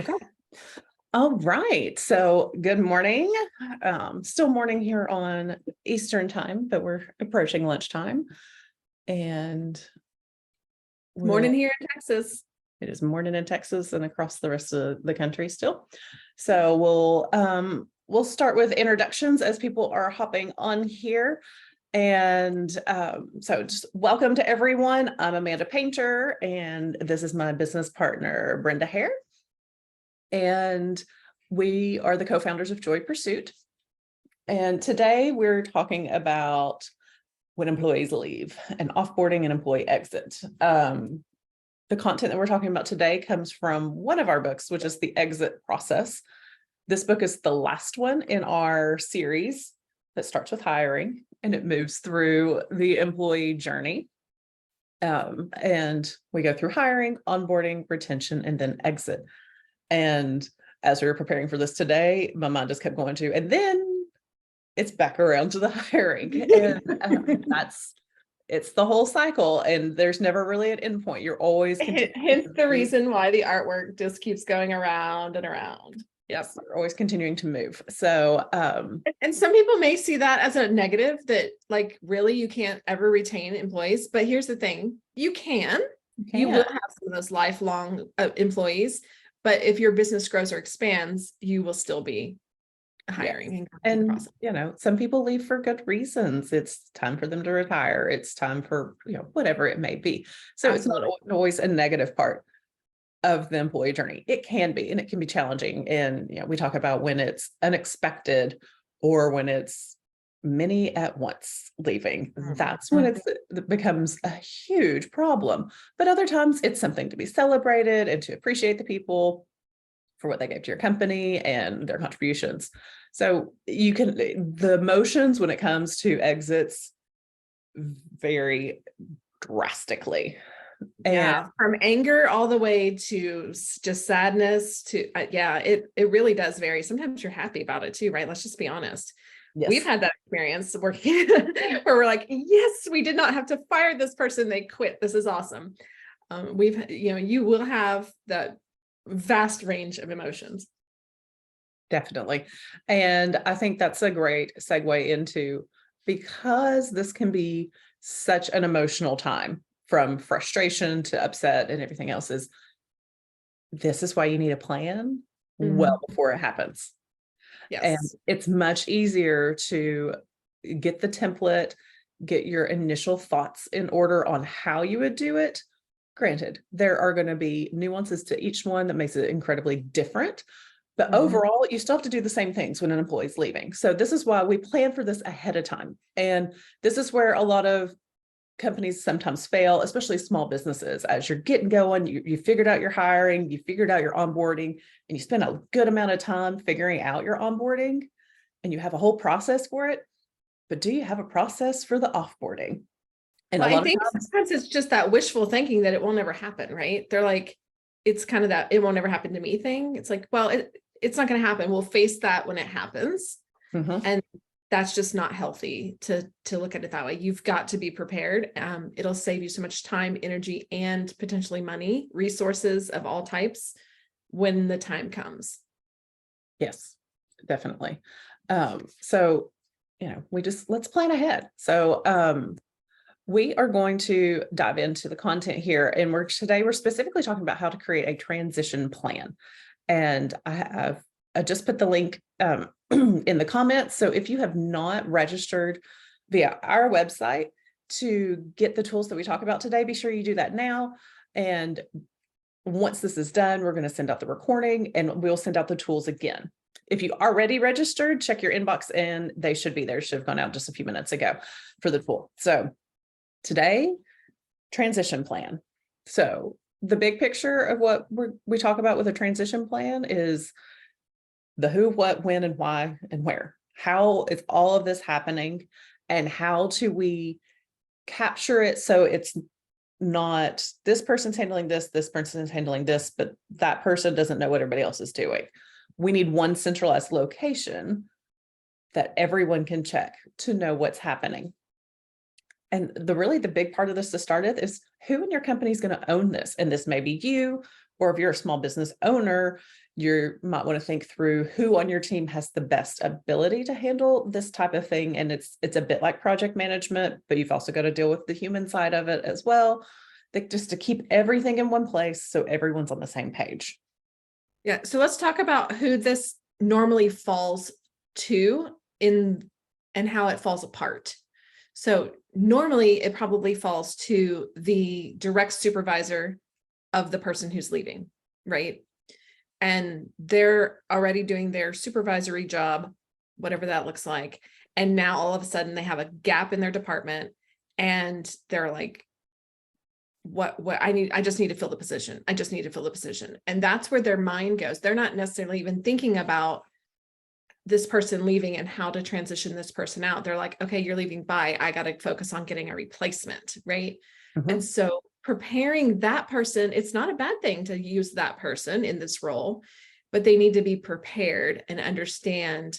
Okay. All right. So good morning. Still morning here on Eastern time, but we're approaching lunchtime. And Morning here in Texas. it is morning in Texas and across the rest of the country still. So we'll start with introductions as people are hopping on here. And so just welcome to everyone. I'm Amanda Painter, and this is my business partner, Brenda Hare. And we are the co-founders of Joy Pursuit. And today we're talking about when employees leave and offboarding and employee exit. The content that we're talking about today comes from one of our books, which is The Exit Process. This book is the last one in our series that starts with hiring, and it moves through the employee journey. And we go through hiring, onboarding, retention, and then exit. And as we were preparing for this today, my mind just kept going to, and then it's back around to the hiring. And it's the whole cycle, and there's never really an end point. You're always Hence the reason why the artwork just keeps going around and around. Yes, you're always continuing to move. So and some people may see that as a negative, that like really you can't ever retain employees. But here's the thing, you will have some of those lifelong employees. But if your business grows or expands, you will still be hiring. And some people leave for good reasons. It's time for them to retire. It's time for, whatever it may be. So Absolutely. It's not always a negative part of the employee journey. It can be, and it can be challenging. And, we talk about when it's unexpected or when it's many at once leaving. That's when it becomes a huge problem. But other times it's something to be celebrated and to appreciate the people for what they gave to your company and their contributions. So the emotions when it comes to exits vary drastically. And from anger all the way to just sadness to it really does vary. Sometimes you're happy about it too, right? Let's just be honest. Yes. We've had that experience working where we're like, yes, we did not have to fire this person. They quit. This is awesome. You will have that vast range of emotions. Definitely. And I think that's a great segue into, because this can be such an emotional time from frustration to upset and everything else, this is why you need a plan well before it happens. Yes. And it's much easier to get the template, get your initial thoughts in order on how you would do it. Granted, there are going to be nuances to each one that makes it incredibly different. But overall, you still have to do the same things when an employee is leaving. So this is why we plan for this ahead of time. And this is where a lot of companies sometimes fail, especially small businesses. As you're getting going, you figured out your hiring, you figured out your onboarding, and you spend a good amount of time figuring out your onboarding, and you have a whole process for it. But do you have a process for the offboarding? And I think sometimes it's just that wishful thinking that it will never happen, right? They're like, it's kind of that it won't never happen to me thing. It's like, well, it's not going to happen. We'll face that when it happens. And that's just not healthy to look at it that way. You've got to be prepared. It'll save you so much time, energy, and potentially money, resources of all types when the time comes. Yes, definitely. So, let's plan ahead. So, we are going to dive into the content here, and today we're specifically talking about how to create a transition plan. And I just put the link in the comments. So if you have not registered via our website to get the tools that we talk about today, be sure you do that now. And once this is done, we're going to send out the recording and we'll send out the tools again. If you already registered, check your inbox and they should be there. Should have gone out just a few minutes ago for the tool. So today, transition plan. So the big picture of what we talk about with a transition plan is the who, what, when, and why, and where. How is all of this happening, and how do we capture it so it's not this person's handling this person's handling this, but that person doesn't know what everybody else is doing. We need one centralized location that everyone can check to know what's happening. And the big part of this to start with is who in your company is going to own this. And this may be you, Or if you're a small business owner, you might want to think through who on your team has the best ability to handle this type of thing. And it's a bit like project management, but you've also got to deal with the human side of it as well. Just to keep everything in one place so everyone's on the same page. Yeah. So let's talk about who this normally falls to in and how it falls apart. So normally it probably falls to the direct supervisor of the person who's leaving, right? And they're already doing their supervisory job, whatever that looks like. And now all of a sudden they have a gap in their department and they're like, what I just need to fill the position. I just need to fill the position. And that's where their mind goes. They're not necessarily even thinking about this person leaving and how to transition this person out. They're like, okay, you're leaving, bye. I got to focus on getting a replacement, right? Mhm. And so preparing that person, it's not a bad thing to use that person in this role, but they need to be prepared and understand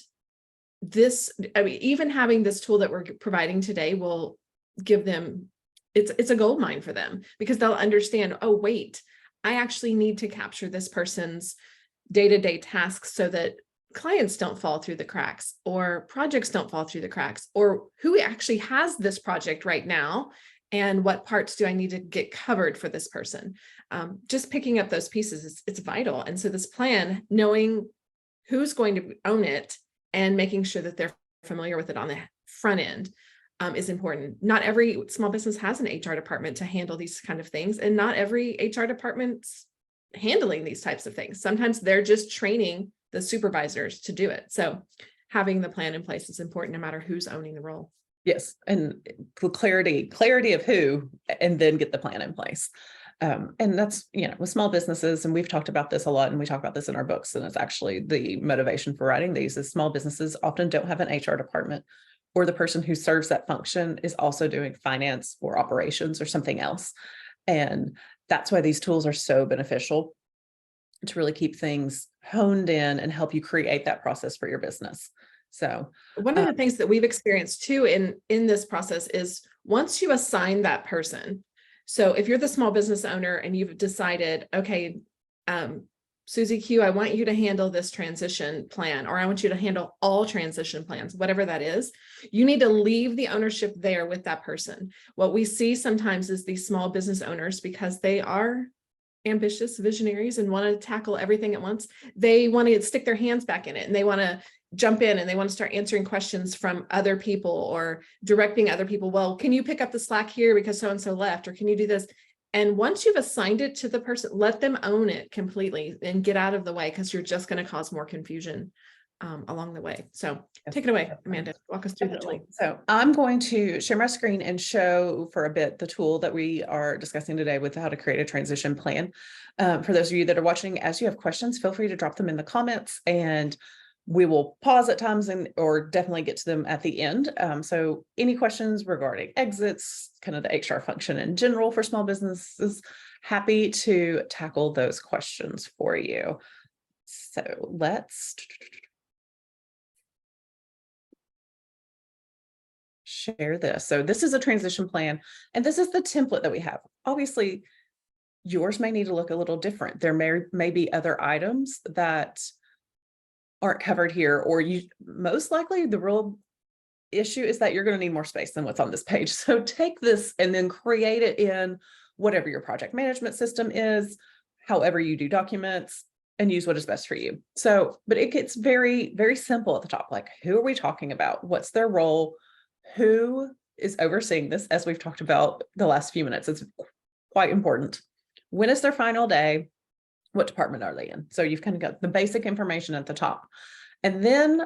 this. I mean, even having this tool that we're providing today will give them, it's a gold mine for them, because they'll understand, oh, wait, I actually need to capture this person's day-to-day tasks so that clients don't fall through the cracks or projects don't fall through the cracks, or who actually has this project right now and what parts do I need to get covered for this person. Just picking up those pieces, it's vital. And so this plan, knowing who's going to own it and making sure that they're familiar with it on the front end, is important. Not every small business has an HR department to handle these kind of things, and not every HR department's handling these types of things. Sometimes they're just training the supervisors to do it. So having the plan in place is important no matter who's owning the role. Yes. And clarity of who, and then get the plan in place. And that's, with small businesses, and we've talked about this a lot, and we talk about this in our books, and it's actually the motivation for writing these is small businesses often don't have an HR department, or the person who serves that function is also doing finance or operations or something else. And that's why these tools are so beneficial, to really keep things honed in and help you create that process for your business. So one of the things that we've experienced too in this process is once you assign that person. So if you're the small business owner and you've decided, okay, Susie Q, I want you to handle this transition plan, or I want you to handle all transition plans, whatever that is, you need to leave the ownership there with that person. What we see sometimes is these small business owners, because they are ambitious visionaries and want to tackle everything at once, they want to stick their hands back in it, and they want to jump in and they want to start answering questions from other people or directing other people. Well, can you pick up the slack here because so-and-so left, or can you do this? And once you've assigned it to the person, let them own it completely and get out of the way, because you're just going to cause more confusion along the way. So take it away, Amanda, walk us through the tool. So I'm going to share my screen and show for a bit the tool that we are discussing today with how to create a transition plan. For those of you that are watching, as you have questions, feel free to drop them in the comments, and we will pause at times or definitely get to them at the end. So any questions regarding exits, kind of the HR function in general for small businesses, happy to tackle those questions for you. So let's share this. So this is a transition plan, and this is the template that we have. Obviously, yours may need to look a little different. There may be other items that aren't covered here, or you most likely the real issue is that you're going to need more space than what's on this page. So take this and then create it in whatever your project management system is, however you do documents, and use what is best for you. So, but it gets very, very simple at the top. Like, who are we talking about? What's their role? Who is overseeing this? As we've talked about the last few minutes, it's quite important. When is their final day? What department are they in? So you've kind of got the basic information at the top. And then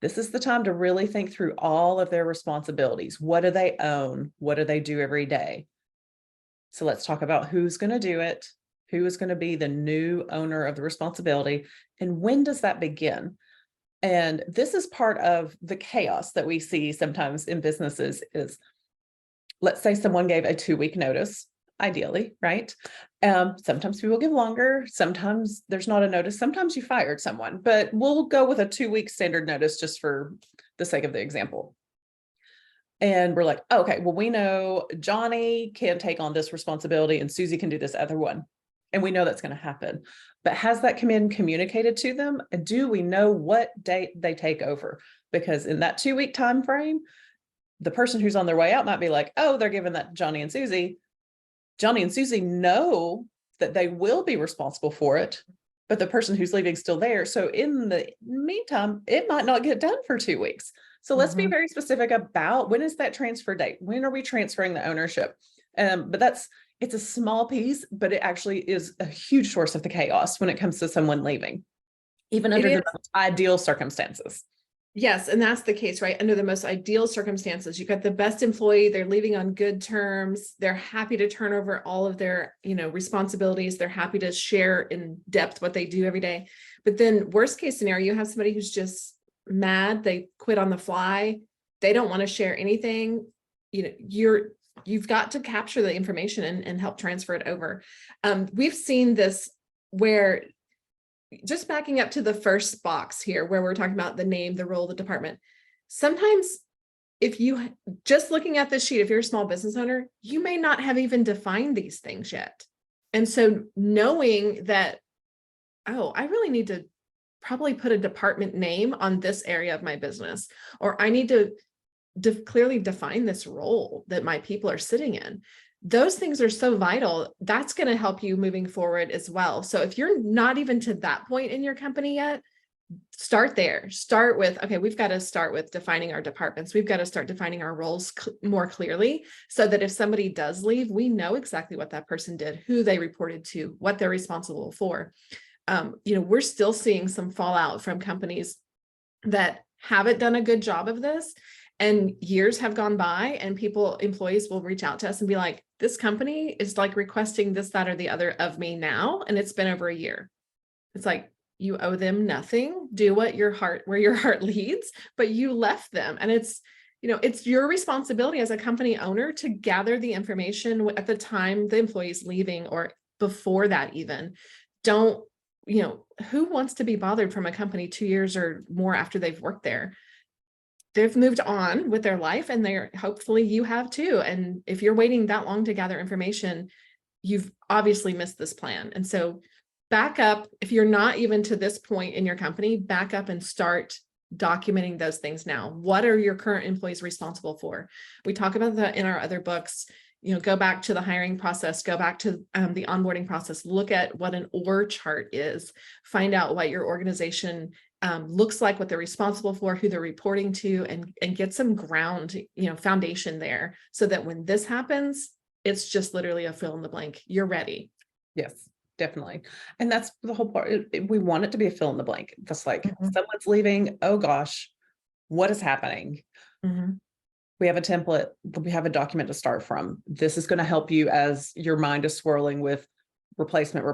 this is the time to really think through all of their responsibilities. What do they own? What do they do every day? So let's talk about who's going to do it, who is going to be the new owner of the responsibility, and when does that begin? And this is part of the chaos that we see sometimes in businesses is, let's say someone gave a 2-week notice, ideally, right? Sometimes people give longer. Sometimes there's not a notice. Sometimes you fired someone, but we'll go with a 2-week standard notice just for the sake of the example. And we're like, okay, well, we know Johnny can take on this responsibility and Susie can do this other one. and we know that's going to happen. But has that been communicated to them? And do we know what date they take over? Because in that 2-week time frame, the person who's on their way out might be like, oh, they're giving that to Johnny and Susie. Johnny and Susie know that they will be responsible for it, but the person who's leaving is still there. So in the meantime, it might not get done for 2 weeks. So let's be very specific about when is that transfer date? When are we transferring the ownership? But it's a small piece, but it actually is a huge source of the chaos when it comes to someone leaving, even under the ideal circumstances. Yes, and that's the case, right? Under the most ideal circumstances, you've got the best employee, they're leaving on good terms, they're happy to turn over all of their, responsibilities, they're happy to share in depth what they do every day. But then worst case scenario, you have somebody who's just mad, they quit on the fly, they don't want to share anything. You've got to capture the information and help transfer it over. We've seen this where, just backing up to the first box here, where we're talking about the name, the role, the department. Sometimes if you just looking at this sheet, if you're a small business owner, you may not have even defined these things yet. And so knowing that, oh, I really need to probably put a department name on this area of my business, or I need to clearly define this role that my people are sitting in. Those things are so vital. That's going to help you moving forward as well. So if you're not even to that point in your company yet, start there. Start with, okay, we've got to start with defining our departments. We've got to start defining our roles more clearly, so that if somebody does leave, we know exactly what that person did, who they reported to, what they're responsible for. We're still seeing some fallout from companies that haven't done a good job of this. And years have gone by and employees will reach out to us and be like, this company is like requesting this, that, or the other of me now. And it's been over a year. It's like, you owe them nothing. Do where your heart leads, but you left them. And it's your responsibility as a company owner to gather the information at the time the employee's leaving, or before that even. Who wants to be bothered from a company 2 years or more after they've worked there? They've moved on with their life, and hopefully you have too. And if you're waiting that long to gather information, you've obviously missed this plan. And so back up. If you're not even to this point in your company, back up and start documenting those things now. What are your current employees responsible for? We talk about that in our other books. Go back to the hiring process, go back to the onboarding process, look at what an org chart is, find out what your organization looks like, what they're responsible for, who they're reporting to, and get some foundation there, so that when this happens, it's just literally a fill in the blank. You're ready. Yes, definitely. And that's the whole part. We want it to be a fill in the blank. That's like, someone's leaving. Oh gosh, what is happening? We have a template, we have a document to start from. This is going to help you as your mind is swirling with replacement,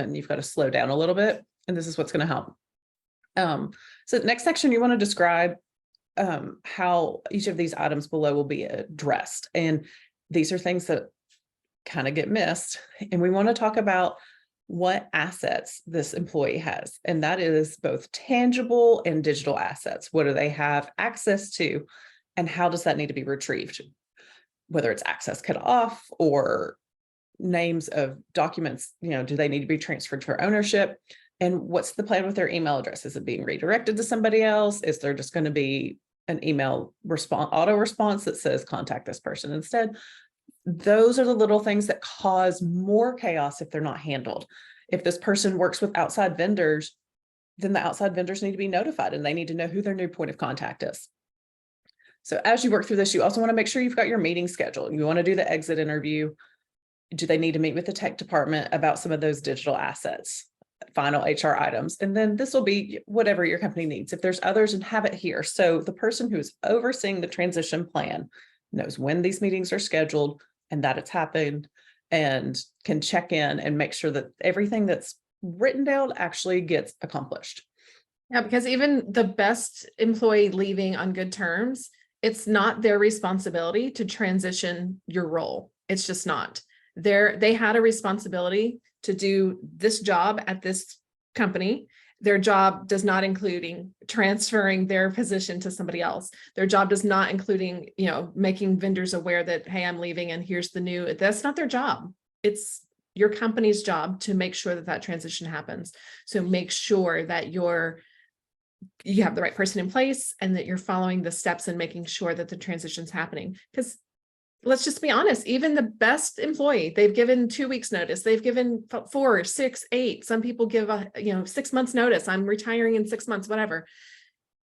and you've got to slow down a little bit. And this is what's going to help. So next section, you want to describe how each of these items below will be addressed. And these are things that kind of get missed. And we want to talk about what assets this employee has. And that is both tangible and digital assets. What do they have access to? And how does that need to be retrieved? Whether it's access cut off or names of documents, do they need to be transferred for ownership? And what's the plan with their email address? Is it being redirected to somebody else? Is there just going to be an email auto response that says contact this person instead? Those are the little things that cause more chaos if they're not handled. If this person works with outside vendors, then the outside vendors need to be notified, and they need to know who their new point of contact is. So as you work through this, you also want to make sure you've got your meeting scheduled. You want to do the exit interview. Do they need to meet with the tech department about some of those digital assets, final HR items? And then this will be whatever your company needs. If there's others, and have it here. So the person who's overseeing the transition plan knows when these meetings are scheduled and that it's happened, and can check in and make sure that everything that's written down actually gets accomplished. Yeah, because even the best employee leaving on good terms, it's not their responsibility to transition your role. It's just not. They had a responsibility to do this job at this company. Their job does not including transferring their position to somebody else. Their job does not including, making vendors aware that, hey, I'm leaving and here's the new. That's not their job. It's your company's job to make sure that that transition happens. So make sure that you have the right person in place and that you're following the steps and making sure that the transition's happening. Because let's just be honest, even the best employee, they've given 2 weeks notice, they've given 4, 6, 8, some people give 6 months notice, I'm retiring in 6 months, whatever.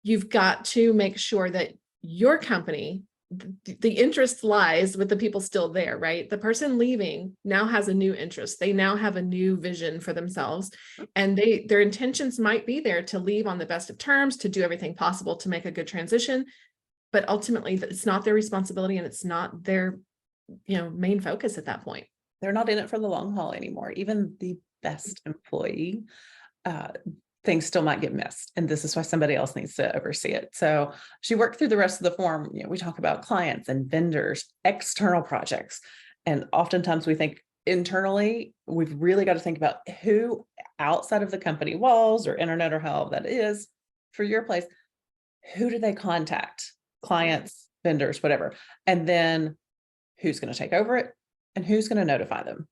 You've got to make sure that your company, the interest lies with the people still there, right? The person leaving now has a new interest. They now have a new vision for themselves, and their intentions might be there to leave on the best of terms, to do everything possible to make a good transition. But ultimately, it's not their responsibility, and it's not their, main focus at that point. They're not in it for the long haul anymore. Even the best employee, things still might get missed. And this is why somebody else needs to oversee it. So she worked through the rest of the form. We talk about clients and vendors, external projects. And oftentimes we think internally, we've really got to think about who outside of the company walls or internet or however that is for your place, who do they contact? Clients, vendors, whatever. And then who's going to take over it and who's going to notify them?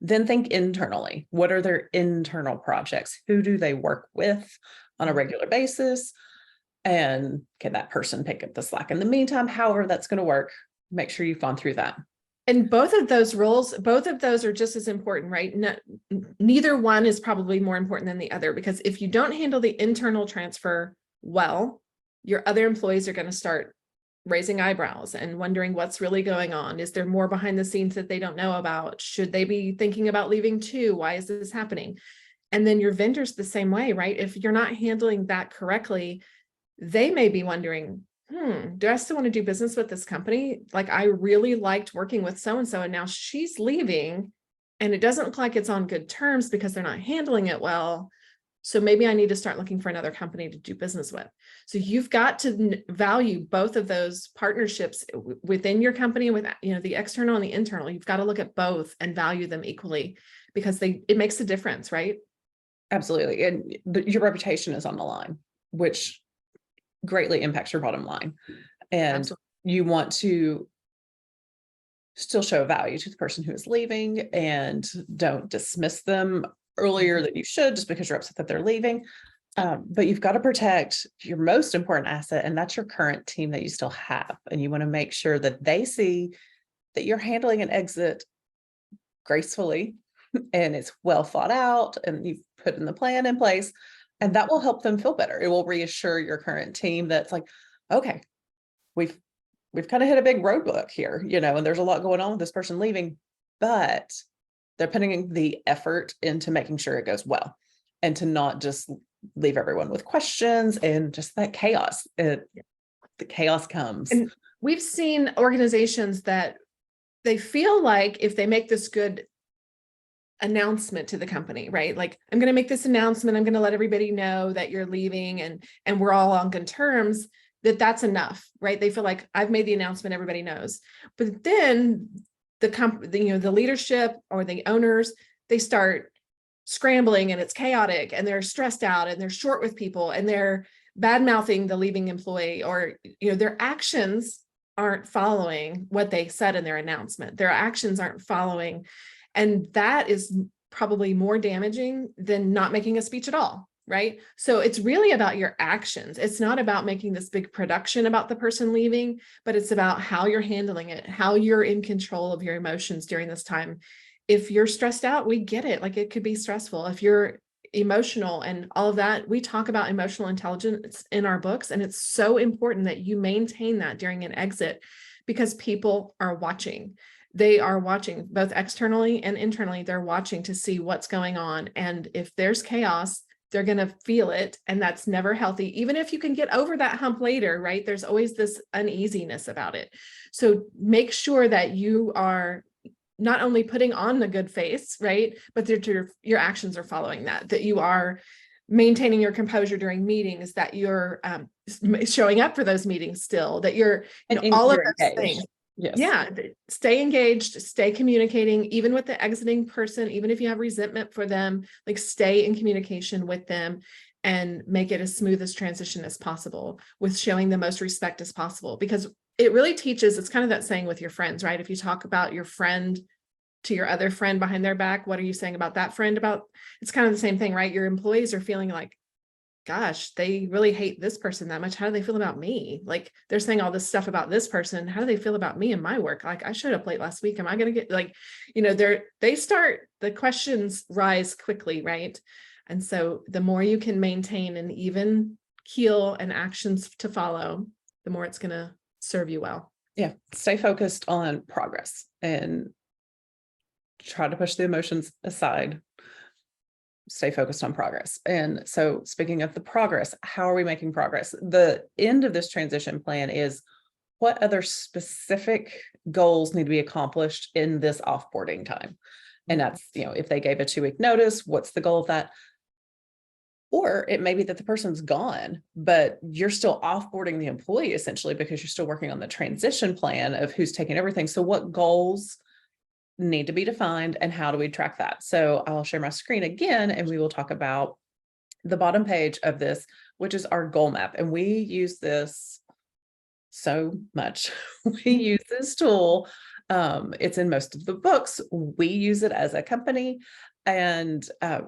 Then think internally. What are their internal projects? Who do they work with on a regular basis? And can that person pick up the slack in the meantime? However that's going to work, make sure you've gone through that. And both of those roles, both of those are just as important, right? Neither one is probably more important than the other, because if you don't handle the internal transfer well, your other employees are going to start raising eyebrows and wondering what's really going on. Is there more behind the scenes that they don't know about? Should they be thinking about leaving too? Why is this happening? And then your vendors the same way, right? If you're not handling that correctly, they may be wondering, do I still want to do business with this company? Like, I really liked working with so-and-so, and now she's leaving and it doesn't look like it's on good terms because they're not handling it well. So maybe I need to start looking for another company to do business with. So you've got to value both of those partnerships within your company, with the external and the internal. You've got to look at both and value them equally, because it makes a difference, right? Absolutely. And your reputation is on the line, which greatly impacts your bottom line. And Absolutely. You want to still show value to the person who is leaving, and don't dismiss them earlier than you should just because you're upset that they're leaving. But you've got to protect your most important asset, and that's your current team that you still have. And you want to make sure that they see that you're handling an exit gracefully and it's well thought out and you've put in the plan in place, and that will help them feel better. It will reassure your current team that's like, okay, we've kind of hit a big roadblock here, and there's a lot going on with this person leaving, but they're putting the effort into making sure it goes well, and to not just leave everyone with questions and just that chaos. The chaos comes. And we've seen organizations that they feel like if they make this good announcement to the company, right? Like, I'm going to make this announcement, I'm going to let everybody know that you're leaving and we're all on good terms, that's enough, right? They feel like, I've made the announcement, everybody knows. But then the leadership or the owners, they start scrambling and it's chaotic and they're stressed out and they're short with people and they're bad mouthing the leaving employee, or their actions aren't following what they said in their announcement. Their actions aren't following, and that is probably more damaging than not making a speech at all, right? So it's really about your actions. It's not about making this big production about the person leaving, but it's about how you're handling it, how you're in control of your emotions during this time. If you're stressed out, we get it. Like, it could be stressful. If you're emotional and all of that, we talk about emotional intelligence in our books, and it's so important that you maintain that during an exit, because people are watching. They are watching both externally and internally. They're watching to see what's going on. And if there's chaos, they're going to feel it. And that's never healthy. Even if you can get over that hump later, right? There's always this uneasiness about it. So make sure that you are not only putting on the good face, right? But that your actions are following that you are maintaining your composure during meetings, that you're showing up for those meetings still, that you're, all of those things. Yes. Yeah. Stay engaged, stay communicating, even with the exiting person, even if you have resentment for them, like, stay in communication with them and make it as smooth as transition as possible, with showing the most respect as possible, because it really teaches, it's kind of that saying with your friends, right? If you talk about your friend to your other friend behind their back, what are you saying about that friend? About, it's kind of the same thing, right? Your employees are feeling like, gosh, they really hate this person that much. How do they feel about me? Like, they're saying all this stuff about this person. How do they feel about me and my work? Like, I showed up late last week. Am I going to get, like, the questions rise quickly, right? And so the more you can maintain an even keel and actions to follow, the more it's going to serve you well. Yeah. Stay focused on progress and try to push the emotions aside. Stay focused on progress. And so speaking of the progress, how are we making progress? The end of this transition plan is what other specific goals need to be accomplished in this offboarding time? And that's, if they gave a 2-week notice, what's the goal of that? Or it may be that the person's gone, but you're still offboarding the employee essentially because you're still working on the transition plan of who's taking everything. So what goals need to be defined and how do we track that? So I'll share my screen again and we will talk about the bottom page of this, which is our goal map. And we use this so much. We use this tool. It's in most of the books. We use it as a company, and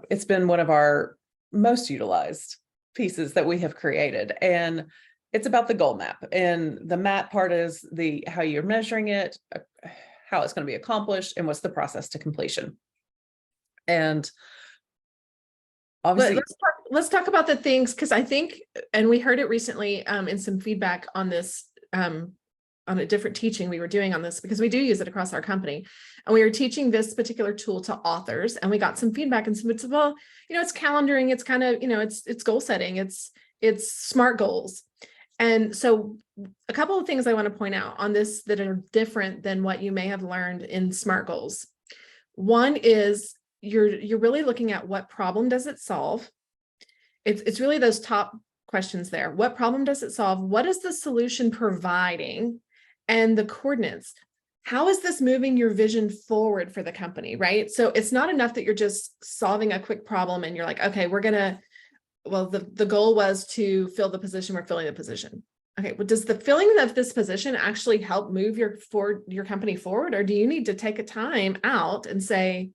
it's been one of our most utilized pieces that we have created. And it's about the goal map. And the map part is how you're measuring it, how it's going to be accomplished, and what's the process to completion. And obviously, let's talk about the things, because I think, and we heard it recently in some feedback on this, on a different teaching we were doing on this, because we do use it across our company. And we were teaching this particular tool to authors, and we got some feedback, and some said, well, it's calendaring, it's kind of, it's goal setting, it's SMART goals. And so a couple of things I want to point out on this that are different than what you may have learned in SMART goals. One is you're really looking at what problem does it solve? It's really those top questions there. What problem does it solve? What is the solution providing? And the coordinates. How is this moving your vision forward for the company, right? So it's not enough that you're just solving a quick problem and you're like, okay, the goal was to fill the position, we're filling the position. Okay, well, does the filling of this position actually help move your company forward? Or do you need to take a time out and say,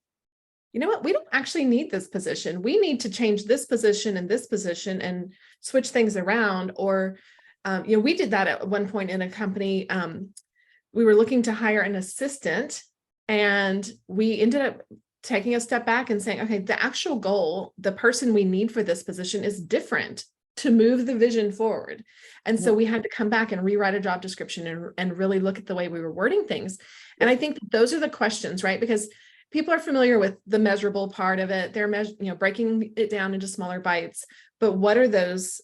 you know what, we don't actually need this position. We need to change this position and switch things around. Or, we did that at one point in a company. We were looking to hire an assistant, and we ended up taking a step back and saying, okay, the actual goal, the person we need for this position is different to move the vision forward. And so we had to come back and rewrite a job description and really look at the way we were wording things. And I think those are the questions, right? Because people are familiar with the measurable part of it. They're breaking it down into smaller bites. But what are those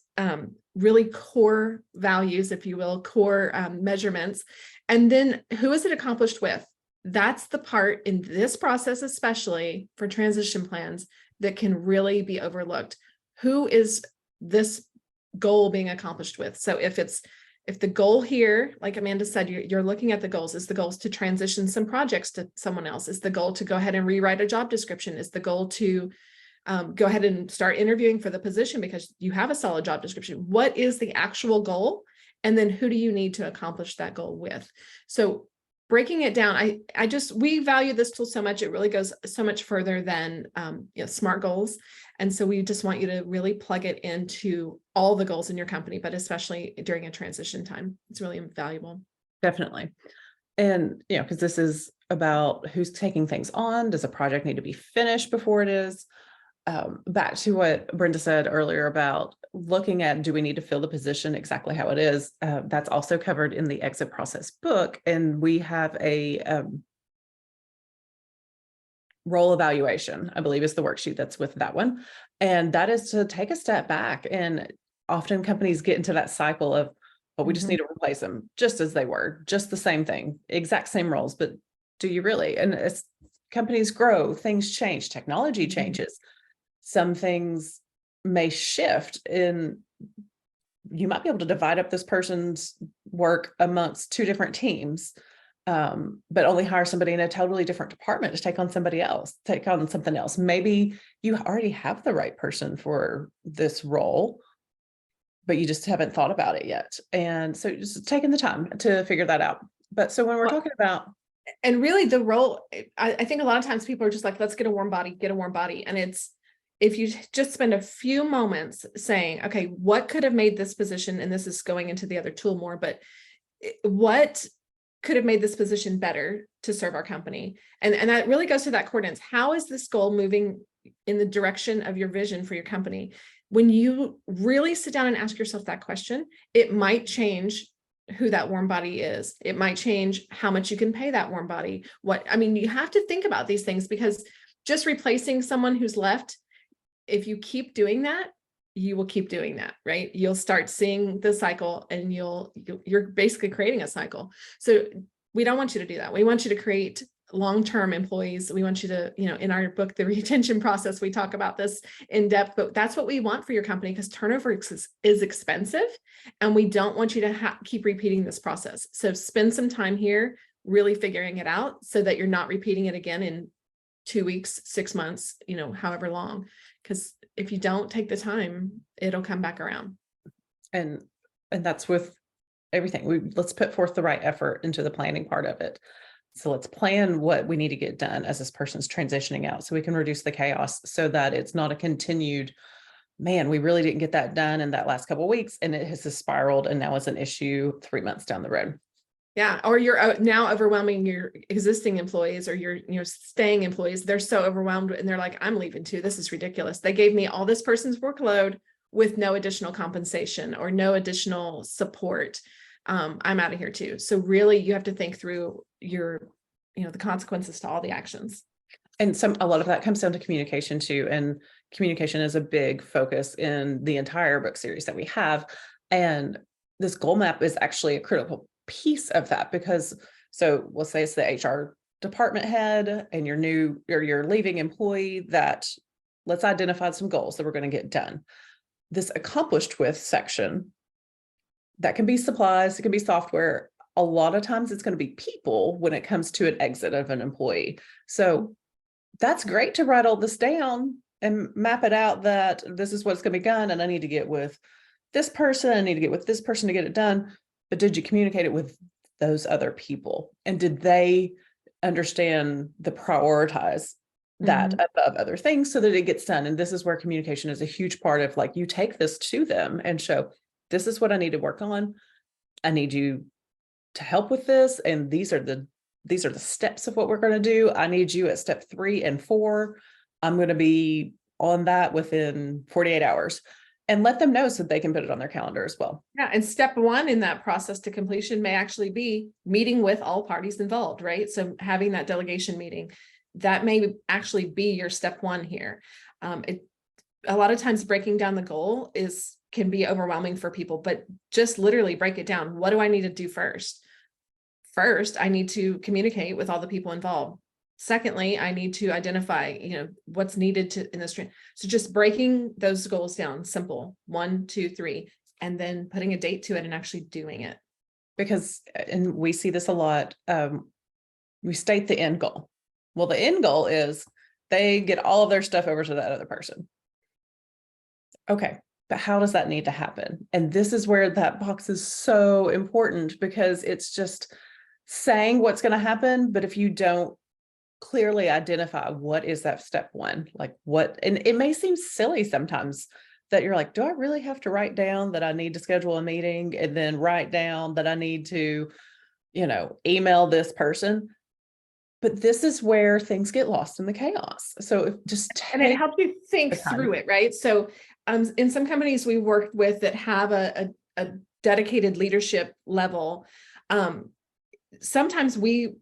really core values, if you will, core measurements? And then who is it accomplished with? That's the part in this process, especially for transition plans, that can really be overlooked. Who is this goal being accomplished with? So if the goal here, like Amanda said, you're looking at the goals, is the goals to transition some projects to someone else? Is the goal to go ahead and rewrite a job description? Is the goal to go ahead and start interviewing for the position because you have a solid job description? What is the actual goal? And then who do you need to accomplish that goal with? So breaking it down, we value this tool so much. It really goes so much further than SMART goals. And so we just want you to really plug it into all the goals in your company, but especially during a transition time. It's really valuable. Definitely. And, because this is about who's taking things on. Does a project need to be finished before it is? Back to what Brenda said earlier about looking at, do we need to fill the position exactly how it is? That's also covered in the exit process book. And we have a role evaluation, I believe is the worksheet that's with that one. And that is to take a step back. And often companies get into that cycle of, well, we just need to replace them just as they were, just the same thing, exact same roles. But do you really? And as companies grow, things change, technology changes. Some things may shift, and you might be able to divide up this person's work amongst 2 different teams, but only hire somebody in a totally different department to take on something else. Maybe you already have the right person for this role, but you just haven't thought about it yet. And so just taking the time to figure that out. But so when we're talking about And really the role, I think a lot of times people are just like, let's get a warm body, get a warm body. And it's, if you just spend a few moments saying, okay, what could have made this position, and this is going into the other tool more, but what could have made this position better to serve our company? And that really goes to that coordinates. How is this goal moving in the direction of your vision for your company? When you really sit down and ask yourself that question, it might change who that warm body is. It might change how much you can pay that warm body. I mean, you have to think about these things, because just replacing someone who's left, if you keep doing that, you will keep doing that, right? You'll start seeing the cycle, and you're basically creating a cycle. So we don't want you to do that. We want you to create long-term employees. We want you to, in our book, The Retention Process, we talk about this in depth, but that's what we want for your company, because turnover is expensive, and we don't want you to keep repeating this process. So spend some time here really figuring it out, so that you're not repeating it again in 2 weeks, 6 months, however long, because if you don't take the time, it'll come back around. And that's with everything. Let's put forth the right effort into the planning part of it. So let's plan what we need to get done as this person's transitioning out, so we can reduce the chaos, so that it's not a continued, man, we really didn't get that done in that last couple of weeks, and it has spiraled, and now it's an issue 3 months down the road. Yeah. Or you're now overwhelming your existing employees, or your staying employees. They're so overwhelmed, and they're like, I'm leaving too. This is ridiculous. They gave me all this person's workload with no additional compensation or no additional support. I'm out of here too. So really you have to think through the consequences to all the actions. And a lot of that comes down to communication too. And communication is a big focus in the entire book series that we have. And this goal map is actually a critical piece of that, because we'll say it's the HR department head and your leaving employee, that let's identify some goals that we're going to get done. This accomplished with section, that can be supplies, it can be software. A lot of times it's going to be people when it comes to an exit of an employee. So that's great to write all this down and map it out, that this is what's going to be done, and I need to get with this person, I need to get with this person to get it done. But did you communicate it with those other people? And did they understand the prioritize that above other things, so that it gets done? And this is where communication is a huge part of, like, you take this to them and show, this is what I need to work on. I need you to help with this. And these are the steps of what we're going to do. I need you at step 3 and 4. I'm going to be on that within 48 hours, and let them know so that they can put it on their calendar as well. Yeah. And step 1 in that process to completion may actually be meeting with all parties involved, right? So having that delegation meeting, that may actually be your step 1 here. A lot of times breaking down the goal can be overwhelming for people, but just literally break it down. What do I need to do first? First, I need to communicate with all the people involved. Secondly, I need to identify, what's needed in this. So just breaking those goals down, simple, 1, 2, 3, and then putting a date to it and actually doing it. Because, and we see this a lot, we state the end goal. Well, the end goal is they get all of their stuff over to that other person. Okay. But how does that need to happen? And this is where that box is so important, because it's just saying what's going to happen. But if you don't clearly identify what is that step 1, like what, and it may seem silly sometimes that you're like, do I really have to write down that I need to schedule a meeting, and then write down that I need to, email this person? But this is where things get lost in the chaos. So and it helps you think through it, right? So in some companies we worked with that have a dedicated leadership level, sometimes we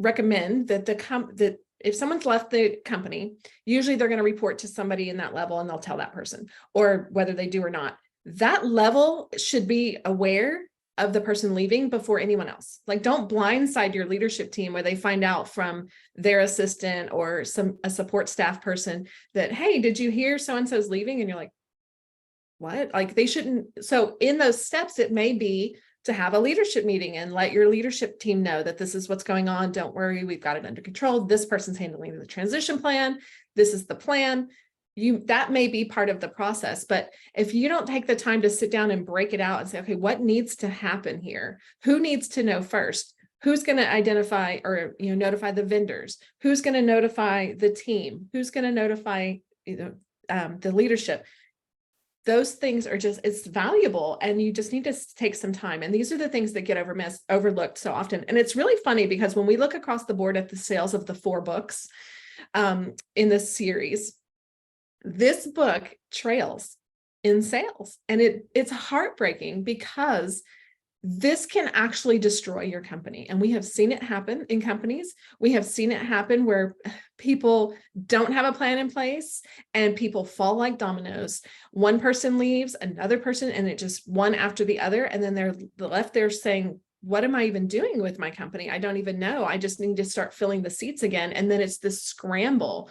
recommend that that if someone's left the company, usually they're going to report to somebody in that level, and they'll tell that person, or whether they do or not, that level should be aware of the person leaving before anyone else. Like, don't blindside your leadership team where they find out from their assistant or a support staff person that, hey, did you hear so-and-so's leaving? And you're like, what? Like, they shouldn't. So in those steps, it may be to have a leadership meeting and let your leadership team know that this is what's going on. Don't worry, we've got it under control. This person's handling the transition plan. This is the plan. That may be part of the process, but if you don't take the time to sit down and break it out and say, okay, what needs to happen here? Who needs to know first? Who's going to identify or, notify the vendors? Who's going to notify the team? Who's going to notify, the leadership? Those things are just, it's valuable, and you just need to take some time. And these are the things that get overlooked so often. And it's really funny because when we look across the board at the sales of the 4 books in this series, this book trails in sales. And it's heartbreaking because this can actually destroy your company. And we have seen it happen in companies. We have seen it happen where people don't have a plan in place and people fall like dominoes. One person leaves, another person, and it just one after the other. And then they're left there saying, what am I even doing with my company? I don't even know. I just need to start filling the seats again. And then it's this scramble.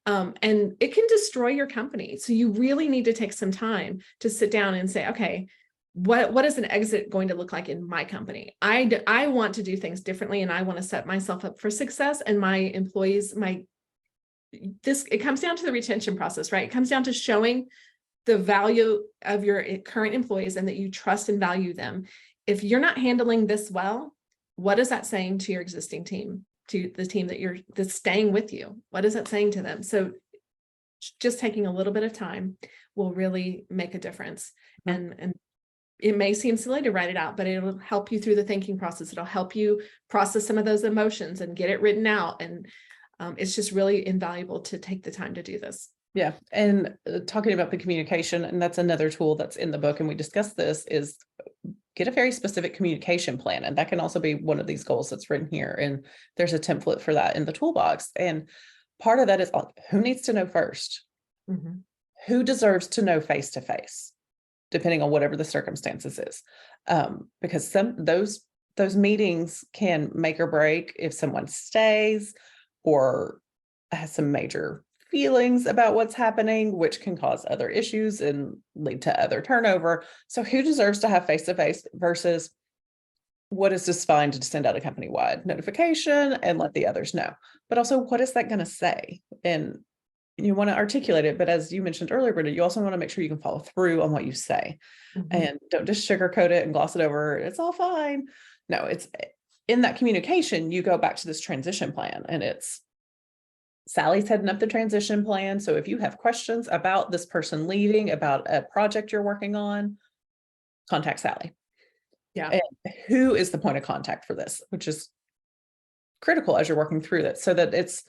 And it can destroy your company. So you really need to take some time to sit down and say, okay, what is an exit going to look like in my company? I want to do things differently, and I want to set myself up for success, and my employees, it comes down to the retention process, right? It comes down to showing the value of your current employees and that you trust and value them. If you're not handling this well, what is that saying to your existing team, to the team that's staying with you? What is that saying to them? So just taking a little bit of time will really make a difference. And it may seem silly to write it out, but it'll help you through the thinking process. It'll help you process some of those emotions and get it written out. And it's just really invaluable to take the time to do this. Yeah. And talking about the communication, and that's another tool that's in the book, and we discussed this, is get a very specific communication plan. And that can also be one of these goals that's written here. And there's a template for that in the toolbox. And part of that is who needs to know first? Mm-hmm. Who deserves to know face to face, depending on whatever the circumstances is. Because those meetings can make or break if someone stays or has some major feelings about what's happening, which can cause other issues and lead to other turnover. So who deserves to have face-to-face versus what is just fine to send out a company-wide notification and let the others know? But also, what is that going to say? And you want to articulate it, but as you mentioned earlier, Britta, you also want to make sure you can follow through on what you say. Mm-hmm. And don't just sugarcoat it and gloss it over. It's all fine. No, it's in that communication, you go back to this transition plan, and it's Sally's heading up the transition plan. So if you have questions about this person leaving, about a project you're working on, contact Sally. Yeah. And who is the point of contact for this, which is critical as you're working through that, so that it's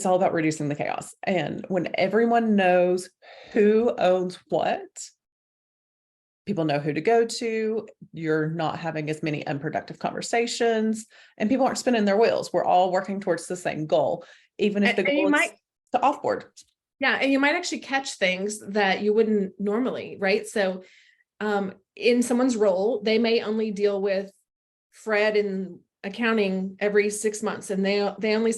all about reducing the chaos. And when everyone knows who owns what, people know who to go to, you're not having as many unproductive conversations, and people aren't spinning their wheels. We're all working towards the same goal, even if the goal is to offboard. Yeah. And you might actually catch things that you wouldn't normally, right? So in someone's role, they may only deal with Fred in accounting every 6 months, and they only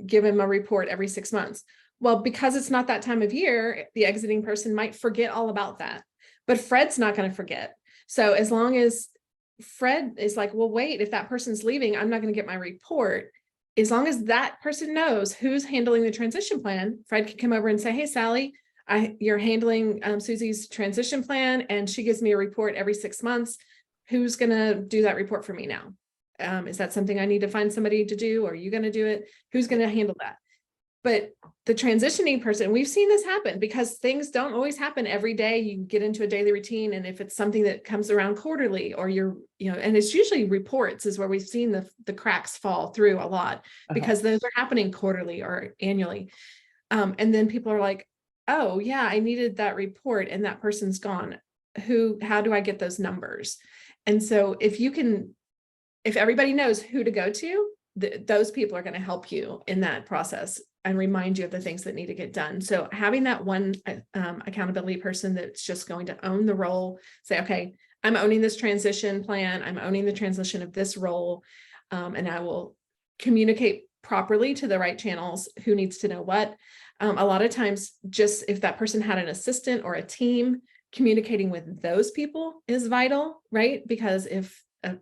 give him a report every 6 months. Well, because it's not that time of year, the exiting person might forget all about that, but Fred's not going to forget. So as long as Fred is like, well, wait, if that person's leaving, I'm not going to get my report. As long as that person knows who's handling the transition plan, Fred can come over and say, hey, Sally, you're handling Susie's transition plan, and she gives me a report every 6 months. Who's going to do that report for me now? Is that something I need to find somebody to do? Or are you going to do it? Who's going to handle that? But the transitioning person, we've seen this happen because things don't always happen every day. You get into a daily routine. And if it's something that comes around quarterly, or and it's usually reports is where we've seen the cracks fall through a lot, because those are happening quarterly or annually. And then people are like, oh yeah, I needed that report and that person's gone. How do I get those numbers? And so if everybody knows who to go to, those people are going to help you in that process and remind you of the things that need to get done. So having that one accountability person that's just going to own the role, say, okay, I'm owning this transition plan. I'm owning the transition of this role. And I will communicate properly to the right channels, who needs to know what. A lot of times, just if that person had an assistant or a team, communicating with those people is vital, right? Because if a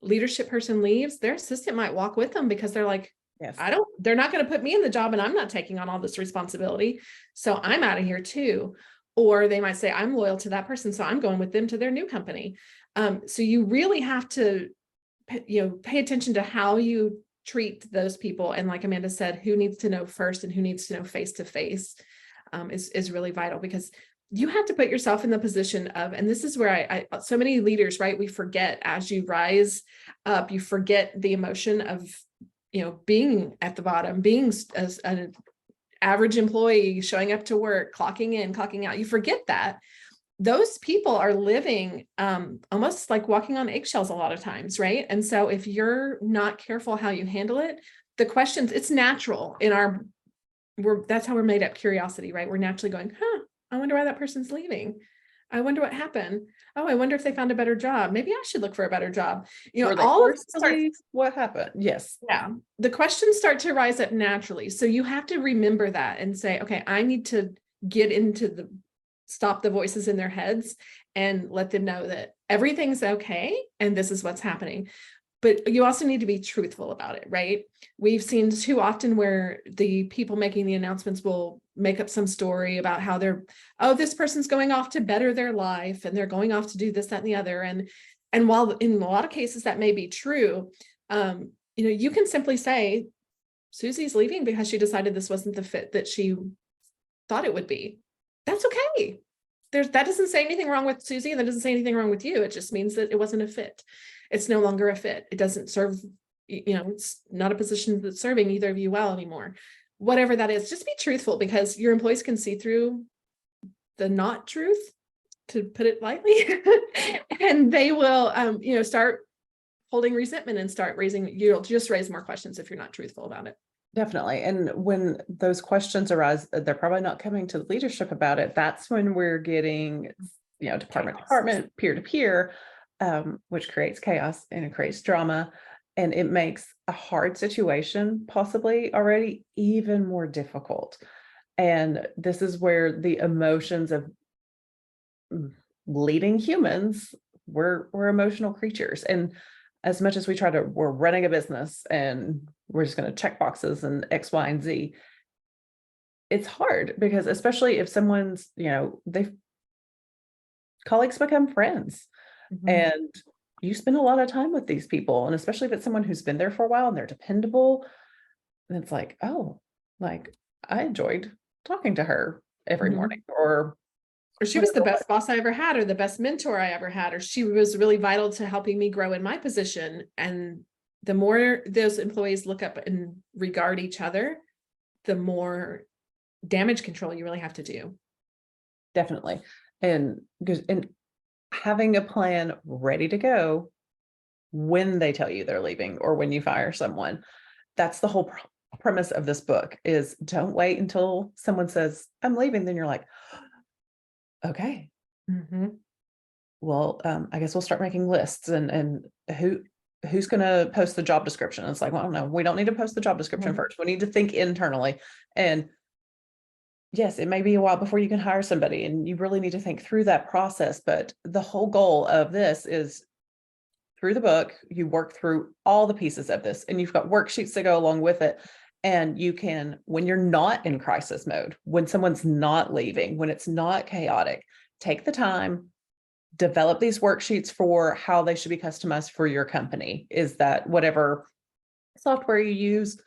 leadership person leaves, their assistant might walk with them because they're like, yes, they're not going to put me in the job, and I'm not taking on all this responsibility. So I'm out of here too. Or they might say, I'm loyal to that person, so I'm going with them to their new company. So you really have to pay attention to how you treat those people. And like Amanda said, who needs to know first and who needs to know face to face is really vital, because you have to put yourself in the position of, and this is where I so many leaders, right? We forget as you rise up, you forget the emotion of, being at the bottom, being an average employee, showing up to work, clocking in, clocking out. You forget that those people are living almost like walking on eggshells a lot of times, right? And so if you're not careful how you handle it, the questions, it's natural in that's how we're made up, curiosity, right? We're naturally going, I wonder why that person's leaving. I wonder what happened. Oh, I wonder if they found a better job. Maybe I should look for a better job. Were they All of forced to leave? What happened? Yes. yeah, the questions start to rise up naturally. So you have to remember that and say, okay, I need to get into stop the voices in their heads and let them know that everything's okay and this is what's happening. But you also need to be truthful about it, right? We've seen too often where the people making the announcements will make up some story about how this person's going off to better their life and they're going off to do this, that, and the other. And while in a lot of cases that may be true, you can simply say, Susie's leaving because she decided this wasn't the fit that she thought it would be. That's okay. That doesn't say anything wrong with Susie, and that doesn't say anything wrong with you. It just means that it wasn't a fit. It's no longer a fit. It doesn't serve, it's not a position that's serving either of you well anymore. Whatever that is, just be truthful, because your employees can see through the not truth, to put it lightly, and they will, start holding resentment and start you'll just raise more questions if you're not truthful about it. Definitely. And when those questions arise, they're probably not coming to the leadership about it. That's when we're getting, department to department, peer to peer, which creates chaos and it creates drama. And it makes a hard situation possibly already even more difficult. And this is where the emotions of leading humans, we're emotional creatures. And as much as we're running a business and we're just going to check boxes and X, Y, and Z, it's hard, because especially if someone's, colleagues become friends, and you spend a lot of time with these people. And especially if it's someone who's been there for a while and they're dependable, and it's like, oh, like I enjoyed talking to her every morning, or she was the best boss I ever had, or the best mentor I ever had, or she was really vital to helping me grow in my position. And the more those employees look up and regard each other, the more damage control you really have to do. Definitely. And having a plan ready to go when they tell you they're leaving or when you fire someone. That's the whole premise of this book, is don't wait until someone says, I'm leaving. Then you're like, okay, well, I guess we'll start making lists, and who's going to post the job description. It's like, well, no, we don't need to post the job description first. We need to think internally. And yes, it may be a while before you can hire somebody, and you really need to think through that process. But the whole goal of this is, through the book, you work through all the pieces of this, and you've got worksheets that go along with it. And you can, when you're not in crisis mode, when someone's not leaving, when it's not chaotic, take the time, develop these worksheets for how they should be customized for your company. Is that whatever software you use,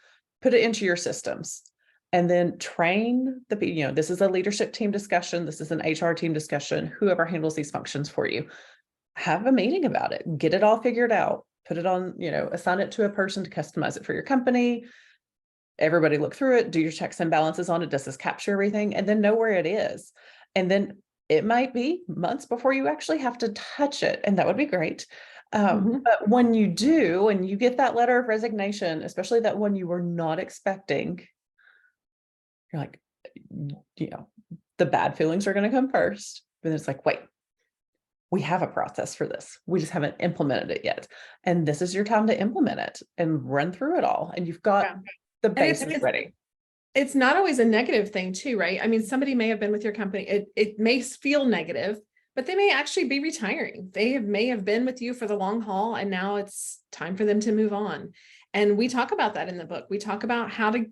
put it into your systems, and then train this is a leadership team discussion. This is an HR team discussion. Whoever handles these functions for you, have a meeting about it, get it all figured out, put it on, assign it to a person to customize it for your company. Everybody look through it, do your checks and balances on it. Does this capture everything? And then know where it is. And then it might be months before you actually have to touch it. And that would be great. But when you do, and you get that letter of resignation, especially that one you were not expecting, you're like, the bad feelings are going to come first. But then it's like, wait, we have a process for this. We just haven't implemented it yet. And this is your time to implement it and run through it all. And you've got the bases ready. It's not always a negative thing too, right? I mean, somebody may have been with your company. It may feel negative, but they may actually be retiring. They may have been with you for the long haul, and now it's time for them to move on. And we talk about that in the book. We talk about how to